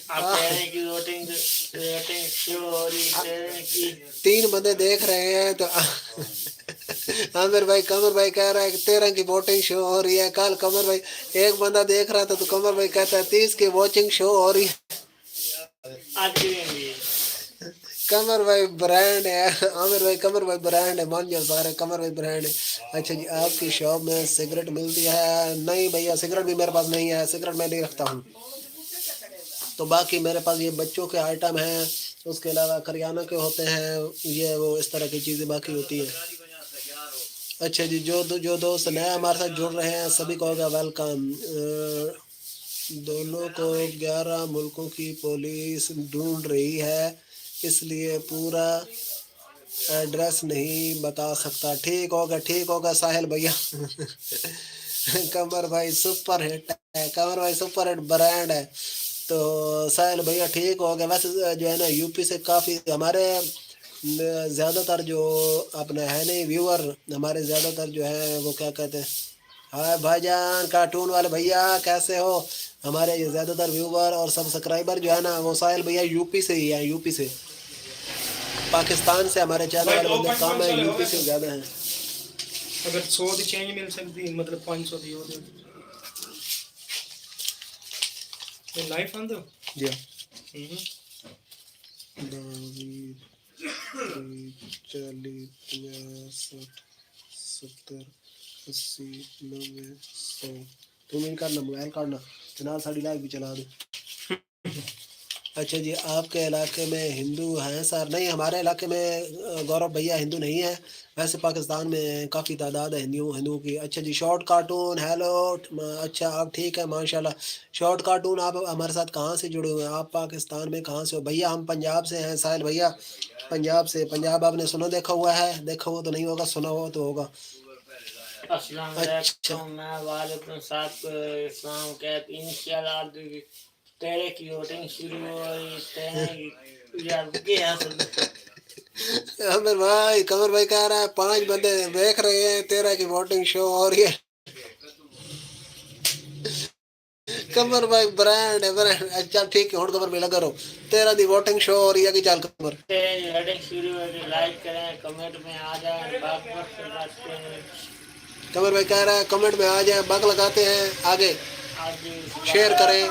D: آپ تیرے کی ریٹنگ شو ہو رہی تیرے کی
A: 3 بندے دیکھ رہے ہیں تو عامر بھائی قمر بھائی کہہ رہا ہے کہ 13 کی ووٹنگ شو ہو رہی ہے. کل قمر بھائی ایک بندہ دیکھ رہا تھا تو قمر بھائی کہتا ہے 30 کی واچنگ شو ہو رہی ہے.
D: آتی بھی
A: قمر بھائی برانڈ ہے. عامر بھائی قمر بھائی برانڈ ہے, مان جاؤ سارے قمر بھائی برانڈ ہے. اچھا جی, آپ کی شاپ میں سگریٹ ملتی ہے؟ نہیں بھیا سگریٹ بھی میرے پاس نہیں ہے, سگریٹ میں نہیں رکھتا ہوں. تو باقی میرے پاس یہ بچوں کے آئٹم ہیں, اس کے علاوہ کریانہ کے ہوتے ہیں, یہ وہ اس طرح کی چیزیں باقی ہوتی ہیں. اچھا جی, جو دوست نئے ہمارے ساتھ جڑ رہے ہیں سبھی کو ہوگا ویلکم. دونوں کو 11 ملکوں کی پولیس ڈھونڈ رہی ہے, اس لیے پورا ایڈریس نہیں بتا سکتا. ٹھیک ہوگا ساحل بھیا. قمر بھائی سپر ہٹ ہے, قمر بھائی سپر ہٹ برانڈ ہے. تو ساحل بھیا ٹھیک ہوگا. ویسے جو ہے نا یو پی سے کافی ہمارے زیادہ تر جو اپنے ہے نہیں ویور, ہمارے زیادہ تر جو ہے وہ کیا کہتے ہیں, ہائے بھائی جان کارٹون والے بھیا کیسے ہو. ہمارے یہ زیادہ تر ویور اور سبسکرائبر جو ہے نا وہ ساحل بھیا یو پی سے ہی ہیں, یو پی سے. پاکستان سے ہمارے چینل والے بندے کام ہے, یو پی سے زیادہ ہیں.
E: اگر 100 دی چینج مل سکتی مطلب 500 دی ہو تو لائف آن دو
A: جی 40 50 60 70 80 90 100. تم ان کرنا موبائل کاٹنا چنال ساڑی لائف بھی چلا دو. اچھا جی, آپ کے علاقے میں ہندو ہیں سر؟ نہیں ہمارے علاقے میں گورو بھیا ہندو نہیں ہے, ویسے پاکستان میں کافی تعداد ہے ہندوؤں کی. اچھا جی, شارٹ کارٹون ہیلو. اچھا آپ ٹھیک ہے ماشاء اللہ. شارٹ کارٹون آپ ہمارے ساتھ کہاں سے جڑے ہوئے ہیں؟ آپ پاکستان میں کہاں سے ہو بھیا؟ ہم پنجاب سے ہیں ساحل بھیا, پنجاب سے. پنجاب آپ نے سنا دیکھا ہوا ہے؟ دیکھا ہوا تو نہیں ہوگا, سنا ہوا تو ہوگا.
D: السلام
A: اچھا
D: علیکم. میں وعلیکم السلام کہتی انشاءاللہ تیرے کی ووٹنگ شروع ہو رہی. تیرے یار کیا
A: عامر بھائی قمر بھائی کہہ رہا ہے 5 بندے دیکھ رہے ہیں 13 کی ووٹنگ شو ہو رہی ہے. قمر بھائی برانڈ ہے برانڈ. اچھا ٹھیک ہے ہوں قمر بھائی لگا رہو 13 دی ووٹنگ شو ہو رہی ہے کہ چل قمر.
D: تیرے کی ووٹنگ شروع ہو رہی, لائک کریں, کمنٹ میں آ جائیں, باق وقت لگاتے ہیں.
A: قمر بھائی کہہ رہا ہے کمنٹ میں آ جائیں, بگ لگاتے ہیں. آگے
D: آج
A: شیئر کریں,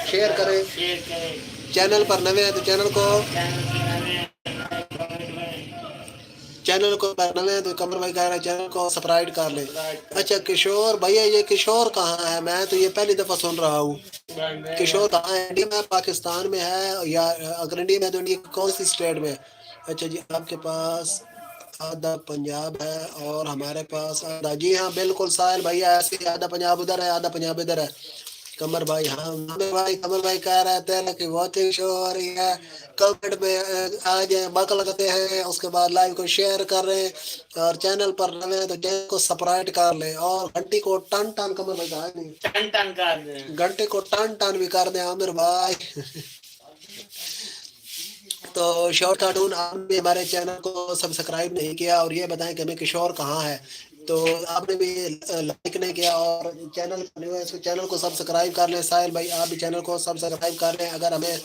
A: شیئر
D: سبسکرائب
A: کریں.
D: شیئر کریں.
A: چینل پر نوے ہیں تو چینل کو چینل کو نوے ہیں تو قمر بھائی کہہ رہا ہے چینل کو سبسکرائب کر لیں. اچھا کشور بھیا, یہ کشور کہاں ہے؟ میں تو یہ پہلی دفعہ سن رہا ہوں. کشور کہاں ہے؟ انڈیا میں, پاکستان میں ہے, یا اگر انڈیا میں تو انڈیا کون سی اسٹیٹ میں؟ اچھا جی, آپ کے پاس آدھا پنجاب ہے اور ہمارے پاس آدھا. جی ہاں بالکل ساحل بھیا, ایسے ہی آدھا پنجاب ادھر ہے آدھا پنجاب ادھر ہے. قمر بھائی ہاں قمر بھائی کہہ رہے تھے کہ واچنگ شو ہو رہی ہے. کمنٹ میں آ جائیں, بک لگتے ہیں, اس کے بعد لائیو کو شیئر کر رہے ہیں, اور چینل پر نوے ہیں تو چینل کو سبسکرائب کر لیں, اور گھنٹی کو ٹن ٹن قمر بھائی کہا نہیں
D: ٹن ٹن کر دیں.
A: گھنٹے کو ٹن ٹن بھی کر دیں عامر بھائی. تو شارٹ کارٹون آپ نے ہمارے چینل کو سبسکرائب نہیں کیا, اور یہ بتائیں کہ ہمیں کشور کہاں ہے, تو آپ نے بھی لائک نہیں کیا اور چینل کو سبسکرائب کر لیں. ساحل بھائی آپ بھی چینل کو سبسکرائب کر لیں. اگر ہمیں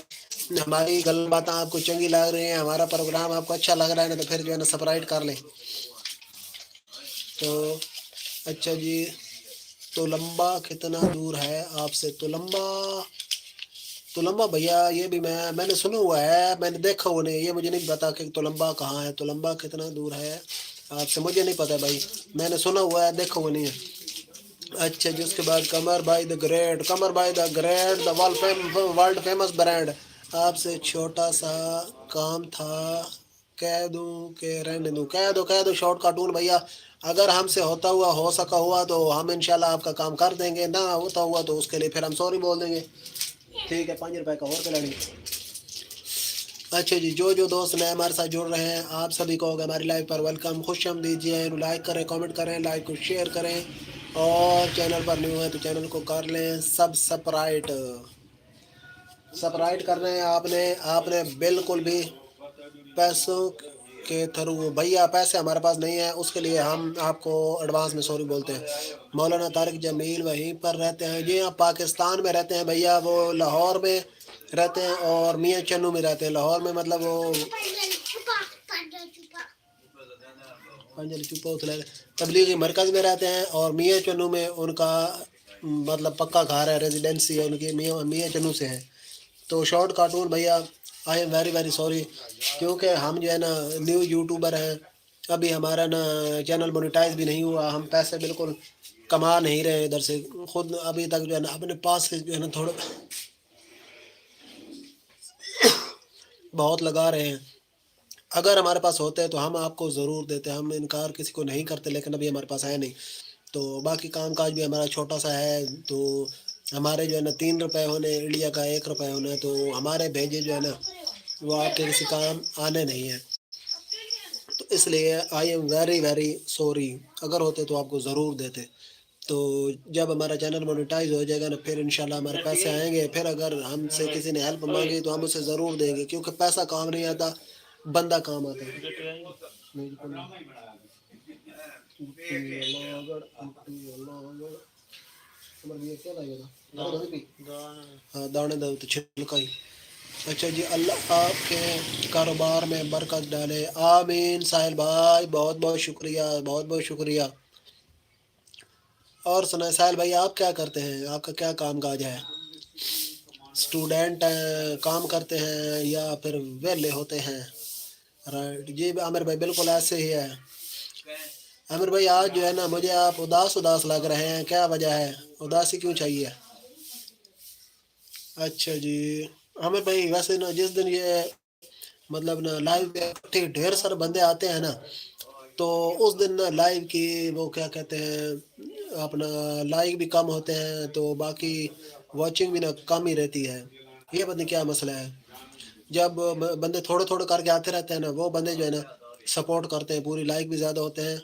A: ہماری گل باتیں آپ کو چنگی لگ رہی ہیں, ہمارا پروگرام آپ کو اچھا لگ رہا ہے نا, تو پھر جو ہے نا سبسکرائب کر لیں. تو اچھا جی, تو لمبا کتنا دور ہے آپ سے؟ تو لمبا بھیا یہ بھی میں نے سنا ہوا ہے, میں نے دیکھا ہوا نہیں, یہ مجھے نہیں پتا کہ تو لمبا کہاں ہے. تو لمبا کتنا دور ہے آپ سے مجھے نہیں پتا بھائی, میں نے سنا ہوا ہے دیکھا ہوا نہیں ہے. اچھا جی, اس کے بعد قمر بھائی دا گریٹ, قمر بھائی the great, the world famous brand. آپ سے چھوٹا سا کام تھا, کہہ دوں کہ رہنے دوں؟ کہہ دو شارٹ کارٹون بھیا. اگر ہم سے ہوتا ہوا ہو سکا ہوا تو ہم انشاءاللہ آپ کا کام کر دیں گے, نہ ہوتا ہوا تو اس کے لیے پھر ہم سوری بول دیں گے. ٹھیک ہے 5 روپے کا اور کھلاڑی. اچھا جی, جو دوست نئے ہمارے ساتھ جڑ رہے ہیں آپ سبھی کو ہوگا ہماری لائف پر ویلکم, خوش آمدید. لائک کریں, کامنٹ کریں, لائک کو شیئر کریں, اور چینل پر نیو ہے تو چینل کو کر لیں سبسکرائب کرنا ہے آپ نے بالکل بھی پیسوں کے تھرو بھیا پیسے ہمارے پاس نہیں ہیں، اس کے لیے ہم آپ کو ایڈوانس میں سوری بولتے ہیں۔ مولانا طارق جمیل وہیں پر رہتے ہیں جی ہاں، پاکستان میں رہتے ہیں بھیا، وہ لاہور میں رہتے ہیں اور میاں چنو میں رہتے ہیں۔ لاہور میں مطلب وہ تبلیغی مرکز میں رہتے ہیں، اور میاں چنو میں ان کا مطلب پکا گھر ہے، ریزیڈنسی ہے ان کی، میاں چنو سے ہے۔ تو شارٹ کارٹون بھیا I am very very sorry, کیونکہ ہم جو ہے نا نیو یوٹیوبر ہیں، ابھی ہمارا نا چینل مونیٹائز بھی نہیں ہوا، ہم پیسے بالکل کما نہیں رہے ادھر سے، خود ابھی تک جو ہے نا اپنے پاس سے جو ہے نا تھوڑا بہت لگا رہے ہیں۔ اگر ہمارے پاس ہوتے تو ہم آپ کو ضرور دیتے، ہم انکار کسی کو نہیں کرتے، لیکن ابھی ہمارے پاس ہے نہیں۔ تو باقی کام کاج بھی ہمارا چھوٹا سا ہے، تو ہمارے جو ہے نا 3 روپے ہونے، انڈیا کا 1 روپے ہونا ہے، تو ہمارے بھیجے جو ہے نا وہ آپ کے کسی کام آنے نہیں ہیں۔ تو اس لیے I am very very sorry, اگر ہوتے تو آپ کو ضرور دیتے۔ تو جب ہمارا چینل مونیٹائز ہو جائے گا نا، پھر انشاءاللہ ہمارے پیسے آئیں گے، پھر اگر ہم سے کسی نے ہیلپ مانگی تو ہم اسے ضرور دیں گے، کیونکہ پیسہ کام نہیں آتا، بندہ کام آتا ہے۔ ہاں دانے دو تو چھلکائی۔ اچھا جی، اللہ آپ کے کاروبار میں برکت ڈالے، آمین ساحل بھائی، بہت بہت شکریہ، بہت بہت شکریہ۔ اور سنائیں ساحل بھائی، آپ کیا کرتے ہیں؟ آپ کا کیا کام کاج ہے؟ اسٹوڈینٹ ہیں، کام کرتے ہیں، یا پھر ویلے ہوتے ہیں؟ رائٹ جی عامر بھائی، بالکل ایسے ہی ہے۔ عامر بھائی آج جو ہے نا مجھے آپ اداس لگ رہے ہیں، کیا وجہ ہے؟ اداسی کیوں چاہیے؟ اچھا جی عامر بھائی، ویسے نا جس دن یہ مطلب نا لائیو پہ ڈھیر سارے بندے آتے ہیں نا، تو اس دن نا لائیو کی وہ کیا کہتے ہیں اپنا لائک بھی کم ہوتے ہیں، تو باقی واچنگ بھی نا کم ہی رہتی ہے۔ یہ پتہ نہیں کیا مسئلہ ہے، جب بندے تھوڑے تھوڑے کر کے آتے رہتے ہیں نا، وہ بندے جو ہے نا سپورٹ کرتے ہیں، پوری لائک بھی زیادہ ہوتے ہیں۔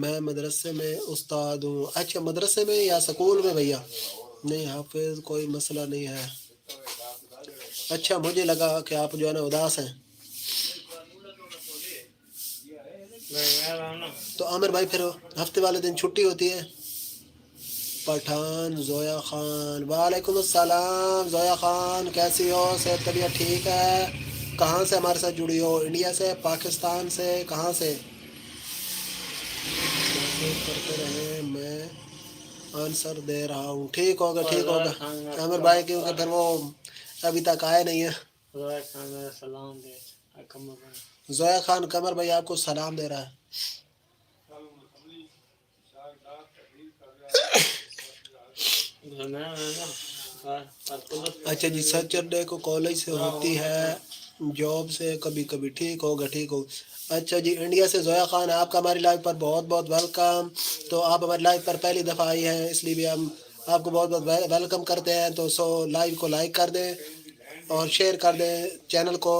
A: میں مدرسے میں استاد ہوں۔ اچھا مدرسے میں یا سکول میں بھیا؟ نہیں حافظ، کوئی مسئلہ نہیں ہے۔ اچھا مجھے لگا کہ آپ جو ہے نا اداس ہیں۔ تو عامر بھائی پھر ہفتے والے دن چھٹی ہوتی ہے؟ پٹھان زویا خان، وعلیکم السلام زویا خان، کیسی ہو؟ صحت طبیعت ٹھیک ہے؟ کہاں سے ہمارے ساتھ جڑی ہو؟ انڈیا سے، پاکستان سے، کہاں سے؟ کرتے رہے، میں آنسر دے رہا ہوں۔ ٹھیک ہوگا ٹھیک ہوگا عامر بھائی، کیونکہ پھر وہ ابھی تک آئے نہیں ہیں۔ زویا خان قمر بھائی آپ کو سلام دے رہا ہے۔ اچھا جی، سیٹرڈے کو کالج سے ہوتی ہے، جاب سے کبھی کبھی۔ ٹھیک ہوگا ٹھیک ہوگا۔ اچھا جی، انڈیا سے زویا خان، آپ کا ہماری لائف پر بہت بہت ویلکم۔ تو آپ ہماری لائف پر پہلی دفعہ آئی ہیں، اس لیے بھی ہم آپ کو بہت بہت ویلکم کرتے ہیں۔ تو لائف کو لائک کر دیں اور شیئر کر دیں، چینل کو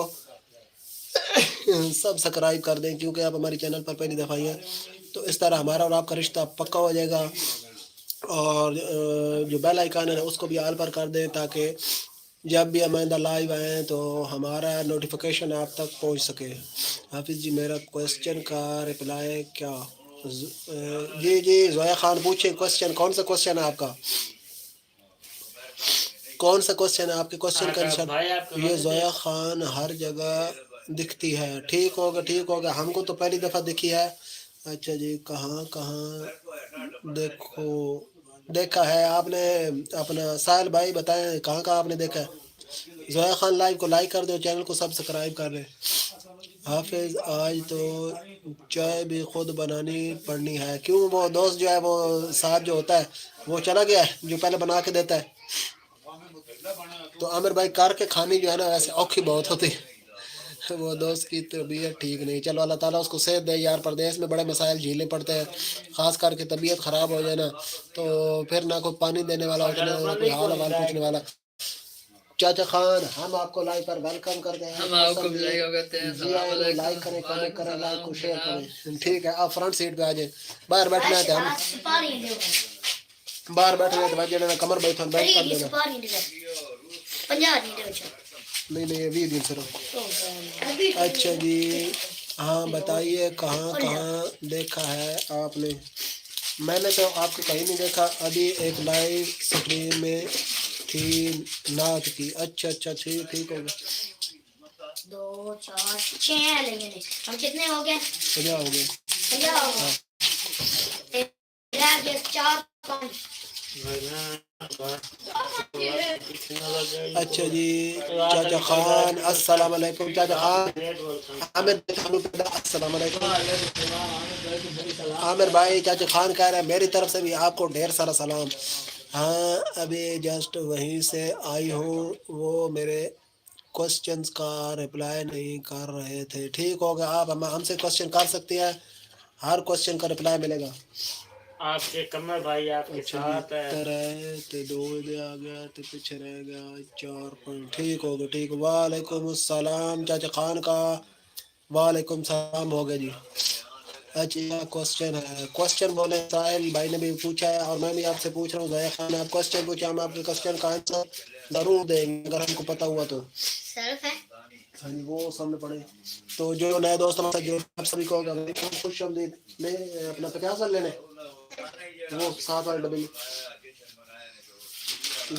A: سبسکرائب کر دیں، کیونکہ آپ ہماری چینل پر پہلی دفعہ آئی ہیں۔ تو اس طرح ہمارا اور آپ کا رشتہ پکا ہو جائے گا، اور جو بیل آئیکن ہے اس کو بھی آل پر کر دیں، تاکہ جب بھی ہم آئندہ لائیو آئیں تو ہمارا نوٹیفیکیشن آپ تک پہنچ سکے۔ حافظ جی میرا کویسچن کا رپلائی کیا؟ جی جی زویا خان پوچھیں کویسچن، کون سا کویسچن ہے آپ کا؟ کون سا کویسچن ہے آپ کے؟ کویسچن کا نشان یہ زویا خان ہر جگہ دکھتی ہے۔ ٹھیک ہوگا ٹھیک ہوگا، ہم کو تو پہلی دفعہ دکھی ہے۔ اچھا جی، کہاں کہاں دیکھا ہے آپ نے؟ اپنا ساحل بھائی بتائیں کہاں کہاں آپ نے دیکھا ہے؟ زویا خان لائیو کو لائک کر دو، چینل کو سبسکرائب کر لیں۔ حافظ آج تو چائے بھی خود بنانی پڑنی ہے، کیوں؟ وہ دوست جو ہے وہ ساتھ جو ہوتا ہے وہ چلا گیا ہے، جو پہلے بنا کے دیتا ہے۔ تو عامر بھائی کر کے کھانی جو ہے نا ویسے اوکھی بہت ہوتی ہے، وہ دوست کی طبیعت ٹھیک نہیں۔ چلو اللہ تعالیٰ اس کو صحت دے یار، پردیس میں بڑے مسائل جھیلنے پڑتے ہیں، خاص کر کے طبیعت خراب ہو جائے نا، تو پھر نہ کوئی پانی دینے والا ہوتا ہے، نہ کوئی حال حوال پوچھنے والا۔ چاچا خان ہم آپ کو لائیو پر ویلکم کرتے ہیں، ہم آپ کو بھی لائک کریں، کمنٹ کریں، لائک کو شیئر کریں۔ ٹھیک ہے، آپ فرنٹ سیٹ پہ آ جائیں، باہر بیٹھنا ہے ہم باہر بیٹھنا ہے تو بھائی کمر بیٹھ کر دینا۔ نہیں نہیں 20 دن صرف۔ اچھا جی ہاں بتائیے کہاں کہاں دیکھا ہے آپ نے؟ میں نے تو آپ کو کہیں نہیں دیکھا، ابھی ایک لائیو اسٹریم میں تھی نعت کی۔ اچھا اچھا ٹھیک ہو گیا،
B: 2 4 6 لیں گے ہم، کتنے ہو گئے؟
A: 50 ہو گئے۔
B: 50 ہو گئے، تیرا کے 4 5
A: اچھا جی چاچا خان السلام علیکم، چاچا خان عامر السلام علیکم، عامر بھائی چاچا خان کہہ رہے ہیں میری طرف سے بھی آپ کو ڈھیر سارا سلام۔ ہاں ابھی جسٹ وہیں سے آئی ہوں، وہ میرے کوسچنز کا رپلائی نہیں کر رہے تھے۔ ٹھیک ہوگا، آپ ہم سے کوسچن کر سکتے ہیں، ہر کوسچن کا رپلائی ملے گا۔
D: آپ کے کمر بھائی آپ کے ساتھ ہے۔
A: تے 2 دے آ گیا تے پیچھے رہ گیا 4 پوائنٹ۔ ٹھیک ہوگا ٹھیک، وعلیکم السلام چاچا خان کا، وعلیکم السلام ہو گیا جی۔ اچھا کوسچن ہے، کوسچن بولے ساحل بھائی نے بھی پوچھا ہے اور میں بھی آپ سے پوچھ رہا ہوں، ضیاء خان آپ کوسچن پوچھا، ہم آپ کے کوسچن کا آنسر ضرور دیں گے اگر ہم کو پتہ ہوا تو۔
B: صرف ہے
A: ہاں جی وہ سامنے پڑے۔ تو جو نئے دوست ہمارے ساتھ جو آپ سبھی کو خوش آمدید، میں اپنا 50 سال لینے وہ 7 والے ڈبے،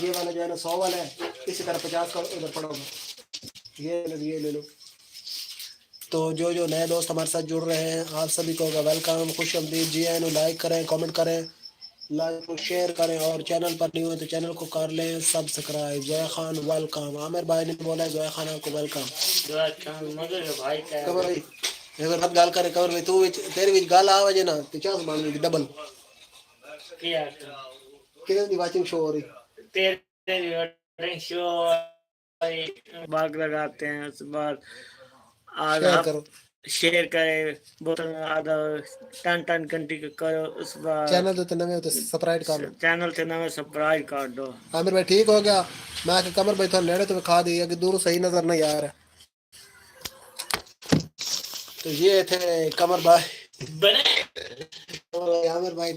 A: یہ والا جو ہے نا 100 والا ہے، اسی طرح 50 کا ادھر پڑا ہوگا، یہ لے لو۔ تو جو نئے دوست ہمارے ساتھ جڑ رہے ہیں آپ سبھی کو ہوگا ویلکم، خوش آمدید جی اینو لائک کریں، کامنٹ کریں، لائک اور شیئر کریں، اور چینل پر نہیں ہوئے تو چینل کو کر لیں سبسکرائب۔ ضیاء خان ویلکم، عامر بھائی نے بولا ہے ضیاء خان آپ کو ویلکم۔
D: مگر بھائی کا
A: کمر بھائی اگر بات گال کرے کمر بھائی تو تیرے وچ گال آ وجے نا تے چانس مان گی ڈبل
D: کیا
A: کدے دی واچنگ شو ہو رہی
D: تیرے شو باغ لگاتے ہیں، اس بعد آدھا
A: شیئر کرو،
D: شیئر کرے بوتل میں آدھا ٹن گھنٹی کرو، اس بعد
A: چینل تے نویں تے سبسکرائب کر لو۔
D: چینل سے نہ سبسکرائب کر دو۔
A: عامر بھائی ٹھیک ہو گیا، میں کہ کمر بھائی تھوڑا نیڑے تو کھا دی کہ دور صحیح نظر نہیں آ رہا۔ تو یہ تھے کمر بھائی، عامر بھائی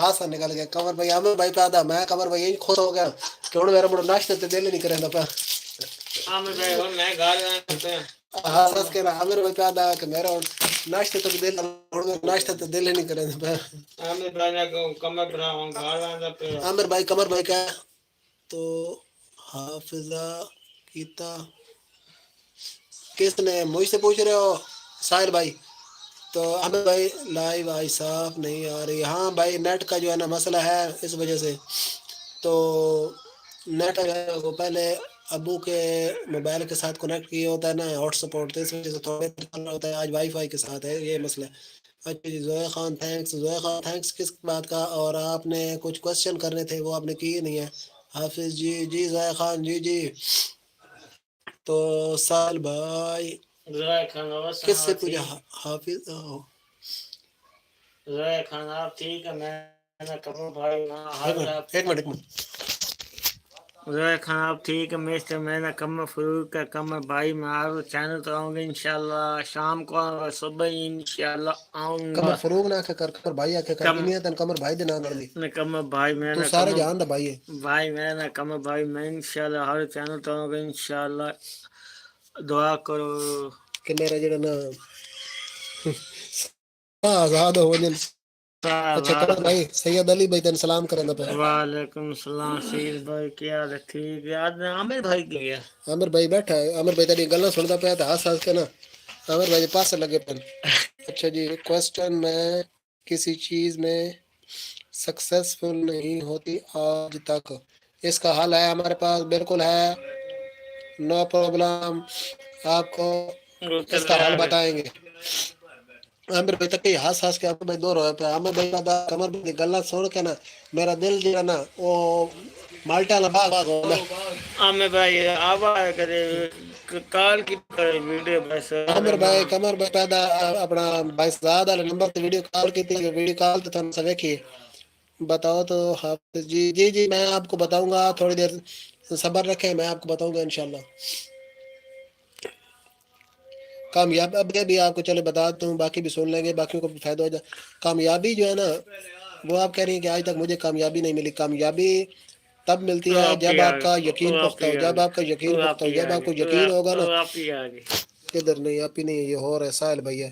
A: ہاسا نکل گیا، کمر بھائی عامر بھائی پہ آدھا میں کمر بھائی یہی خوش ہو گیا کہ ہوں میرا مڑا ناشتے تے دل نہیں کرے پہ
D: عامر بھائی ہوں میں گال کرتے ہیں،
A: ہاس کے عامر بھائی پہ آدھا کہ میرا ناشتے تو دل ناشتے تے دل نہیں کرے پہ
D: عامر بھائی نے کمر بناؤں گال پہ
A: عامر بھائی کمر بھائی کا تو حافظہ کیتا کس نے مجھ سے پوچھ رہے ہو ساحل بھائی؟ تو ہمیں بھائی لائیو آئی صاف نہیں آ رہی، ہاں بھائی نیٹ کا جو ہے نا مسئلہ ہے اس وجہ سے، تو نیٹ وہ پہلے ابو کے موبائل کے ساتھ کنیکٹ کیا ہوتا ہے نا ہاٹ سپورٹ، تو اس وجہ سے تھوڑا ہوتا ہے، آج وائی فائی کے ساتھ ہے یہ مسئلہ۔ اچھا جی ضیاء خان تھینکس، ضیاء خان تھینکس کس بات کا؟ اور آپ نے کچھ کوسچن کرنے تھے وہ آپ نے کیے نہیں ہے۔ حافظ جی ضیاء خان جی تو سال بھائی کس سے پوچھا؟ حافظ
D: ضیاء خان آپ ٹھیک ہے؟ میں کمر بھائی
A: ایک منٹ
D: ضیاء خان آپ ٹھیک ہے؟ میں نے کمر فروغ کا کمر بھائی میں آپ چینل تو آؤں گا انشاءاللہ، شام کو آؤں گا، صبح ہی انشاءاللہ آؤں گا۔
A: کمر فروغ نہ کر کمر بھائی آکے کر کنیا تن کمر بھائی دے نام لے
D: میں کمر بھائی میں
A: تو
D: نے
A: سارے جان دا بھائی ہے
D: بھائی میں نے کمر بھائی میں انشاءاللہ ہر چینل تو آؤں گا انشاءاللہ، دعا کرو
A: کہ میرا جڑا نا آزاد ہو جن۔ اچھا کمر بھائی سید علی بھائی تن سلام کرنا پہ۔
D: وعلیکم السلام سید بھائی کیا حال ہے؟ ٹھیک ہے، آج عامر بھائی کی گیا
A: عامر بھائی بیٹھا ہے، عامر بھائی تیری گلاں سندا پیا تھا ہاس کے نا عامر بھائی پاس لگے پن۔ اچھا جی کوسچن میں کسی چیز میں سکسیسفل نہیں ہوتی آج تک، اس کا حل ہے ہمارے پاس، بالکل ہے، نو پرابلم، آپ کو اس کا حل بتائیں گے۔ عامر بھائی تک ہاس کے عامر بھائی دور ہوئے پہ، عامر بھائی کا کمر بھائی گلا سن کے نا میرا دل جو ہے نا وہ مالٹا لا باغ باغ ہونا۔
D: عامر بھائی آواز کرے کال کی کرے ویڈیو بس
A: عامر بھائی کمر بھائی پیدا اپنا 22,000 والے نمبر تے ویڈیو کال کی تھی، ویڈیو کال تو تم سب دیکھیے بتاؤ تو حافظ جی میں آپ کو بتاؤں گا، تھوڑی دیر صبر رکھیں، میں آپ کو بتاؤں گا انشاءاللہ۔ کامیابی بھی آپ کو چلے بتاتا ہوں، باقی بھی سن لیں گے، باقیوں کو بھی فائدہ ہو جائے۔ کامیابی جو ہے نا وہ آپ کہہ رہی ہیں کہ آج تک مجھے کامیابی نہیں ملی، کامیابی تب ملتی ہے جب آپ کا یقین پختہ ہو، جب آپ کا یقین پختہ ہو، جب آپ کو یقین ہوگا نا۔ ادھر نہیں آپ ہی نہیں، یہ ہو رہا ہے ساحل بھائی ہے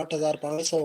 A: 8500।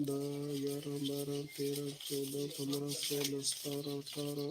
A: 10, 11, 12, 13, 14, 15, 16, 17, 18।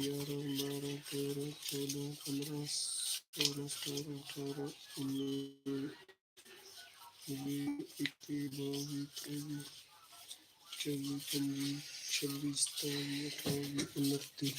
A: 11, 12, 13, 14, 15, 16, 17, 18, 19, 20, 21, 22, 23, 24, 25, 26, 27, 28,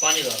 C: 5000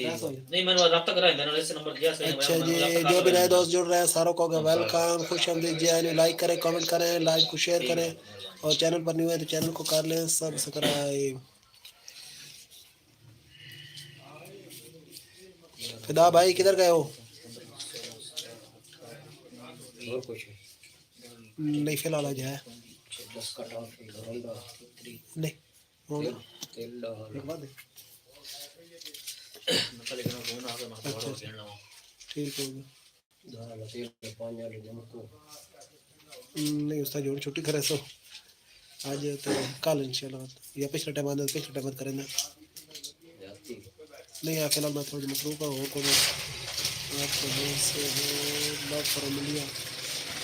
C: نہیں میں نے رابطہ کرا ہے میں نے اس نمبر دیا سے
A: اچھا جی جو بھی نئے دوست جڑ رہے ہیں ساروں کو ویلکم خوش آمدید جی آئیں لائک کریں کمنٹ کریں لائک کو شیئر کریں اور چینل پر نیو ہے تو چینل کو کر لیں سبسکرائب فدا بھائی کدھر گئے ہو نہیں فی الحال آج ہے نہیں ہو گیا ایک بات ہے ٹھیک ہو گیا نہیں اس کا جوڑ چھٹی کرے سو آج تو کل انشاءاللہ یا پچھلے ٹائم آنے پچھلے ٹائم کریں گے نہیں یار فی الحال میں تھوڑی مصروف ہوں کو آپ کو سے ہو فرم انڈیا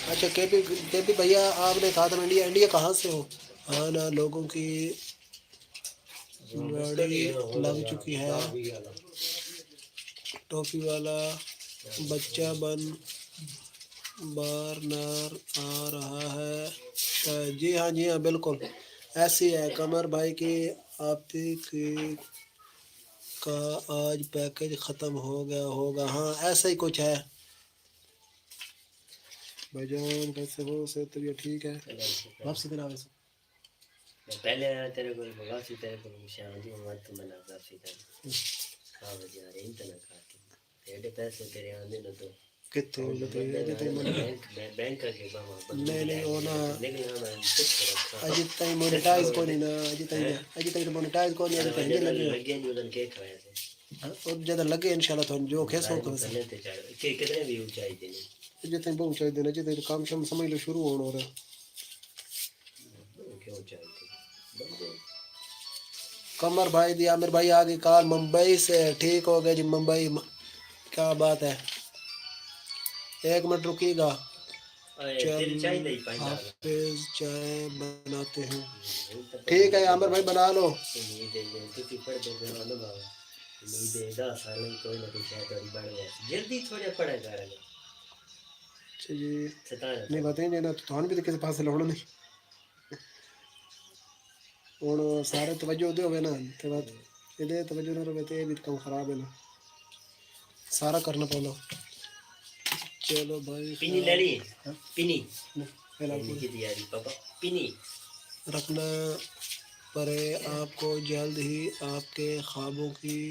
A: اچھا کے پی بھیا آپ نے کہا تھا انڈیا کہاں سے ہو ہاں نا لوگوں کی گاڑی لگ چکی ہے ٹوپی والا بچہ بن بارنر آ رہا ہے شاید جی ہاں بالکل ایسی ہے قمر بھائی کی آپتی کی کا آج پیکج ختم ہو گیا ہوگا ہاں ایسا ہی کچھ ہے بھائی جان کیسے ہو صحت طبیعت ٹھیک ہے واپسی دن آوے
F: پہلے تیرے کو واپسی تیرے کو شام دی عمر تو میں واپسی کر ہاں یار انتنا کاٹ تیرے پیسے تیرے آنے نہ تو
A: کتے
F: بینک کے باما
A: نہیں ہونا اجی تائی مونیٹائز کو نہیں نا اجی تائی مونیٹائز کو نہیں اجی تائی لگے
F: لگے جو دن کے کھایا تھے
A: اور جدہ لگے انشاءاللہ تو جو کیس ہو تو
F: پہلے تے چڑھ کے کتنے بھی اونچائی تے
A: اجی تائی بہت چاہیے دینا اجی تائی کام شام سمجھ لو شروع ہونا رہا
F: کیوں چاہیے
A: قمر بھائی دی عامر بھائی آگے کال ممبئی سے ٹھیک ہو گئے جی ممبئی کیا بات ہے 1 منٹ رکیے گا چل حافظ چائے بناتے ہیں ٹھیک ہے عامر بھائی بنا لو
F: جلدی تھوڑے پڑے گا
A: اچھا جی نہیں بتائیں جی نا تو بھی تو کسی پاس لوڑ نہیں ہوں سارے توجہ دے ہوئے نا تو بات یہ توجہ نہ رہے تو یہ بھی کام خراب ہے نا سارا کرنا پڑنا چلو بھائی
F: پینی لڑی پینی
A: فی الحال
F: پاپا پینی
A: رکھنا پڑے آپ کو جلد ہی آپ کے خوابوں کی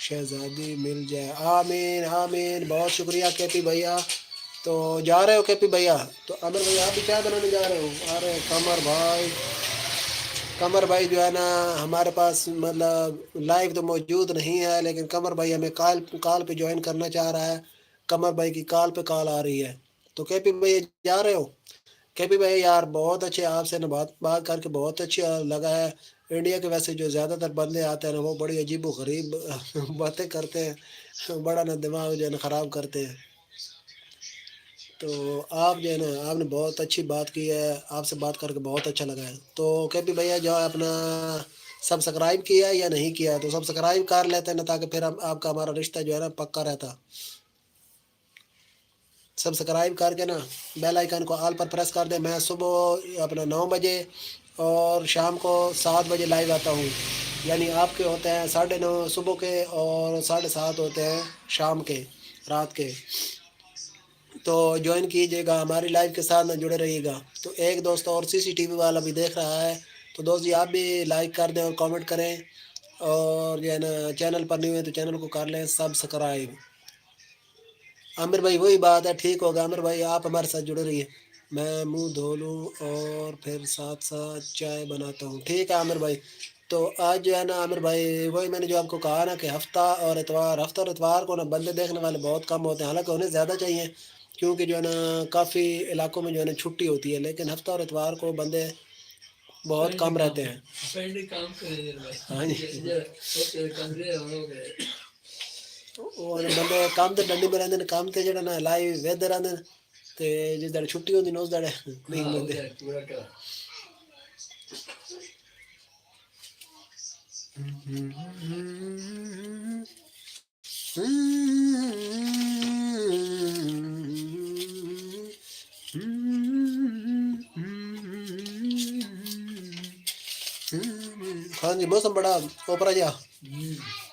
A: شہزادی مل جائے آمین آمین بہت شکریہ کے پی بھیا تو جا رہے ہو کے پی بھیا تو عامر بھائی آپ بھی کیا بنانے جا رہے ہو ارے قمر بھائی جو ہے نا ہمارے پاس مطلب لائیو تو موجود نہیں ہے لیکن قمر بھائی ہمیں کال پہ جوائن کرنا چاہ رہا ہے قمر بھائی کی کال پہ کال آ رہی ہے تو کے پی بھائی جا رہے ہو کے پی بھائی یار بہت اچھے آپ سے بات کر کے بہت اچھا لگا ہے انڈیا کے ویسے جو زیادہ تر بندے آتے ہیں نا وہ بڑی عجیب و غریب باتیں کرتے ہیں بڑا نا دماغ جو ہے نا خراب کرتے ہیں تو آپ جو ہے نا آپ نے بہت اچھی بات کی ہے آپ سے بات کر کے بہت اچھا لگا ہے تو کے پی بھیا جو ہے اپنا سبسکرائب کیا یا نہیں کیا تو سبسکرائب کر لیتے ہیں نا تاکہ پھر آپ کا ہمارا رشتہ جو ہے نا پکا رہتا سبسکرائب کر کے نا بیل آئیکن کو آل پر پریس کر دیں میں صبح اپنا 9 بجے اور شام کو 7 بجے لائیو آتا ہوں یعنی آپ کے ہوتے ہیں 9:30 صبح کے اور 7:30 ہوتے ہیں شام کے رات کے تو جوائن کیجیے گا ہماری لائیو کے ساتھ نہ جڑے رہیے گا تو ایک دوست اور CCTV والا بھی دیکھ رہا ہے تو دوست جی آپ بھی لائک کر دیں اور کامنٹ کریں اور جو ہے نا چینل پر نہیں ہوئے تو چینل کو کر لیں سبسکرائب عامر بھائی وہی بات ہے ٹھیک ہوگا عامر بھائی آپ ہمارے ساتھ جڑے رہیے میں منہ دھو لوں اور پھر ساتھ چائے بناتا ہوں ٹھیک ہے عامر بھائی تو آج جو ہے نا عامر بھائی وہی میں نے جو آپ کو کہا نا کہ ہفتہ اور اتوار کو نا بندے دیکھنے والے بہت کم ہوتے ہیں حالانکہ انہیں زیادہ چاہیے کیونکہ جو ہے نا کافی علاقوں میں جو ہے نا چھٹی ہوتی ہے لیکن ہفتہ اور اتوار کو بندے بہت کم رہتے ہیں ہاں بندے کام تے ڈنڈی میں رہندے نے کام تے جڑا نا لائیو ویدے رہندے نے تے جس دڑ چھٹی ہوندی نا اس دڑ نہیں ملدے ہاں جی موسم بڑا اوپرا جا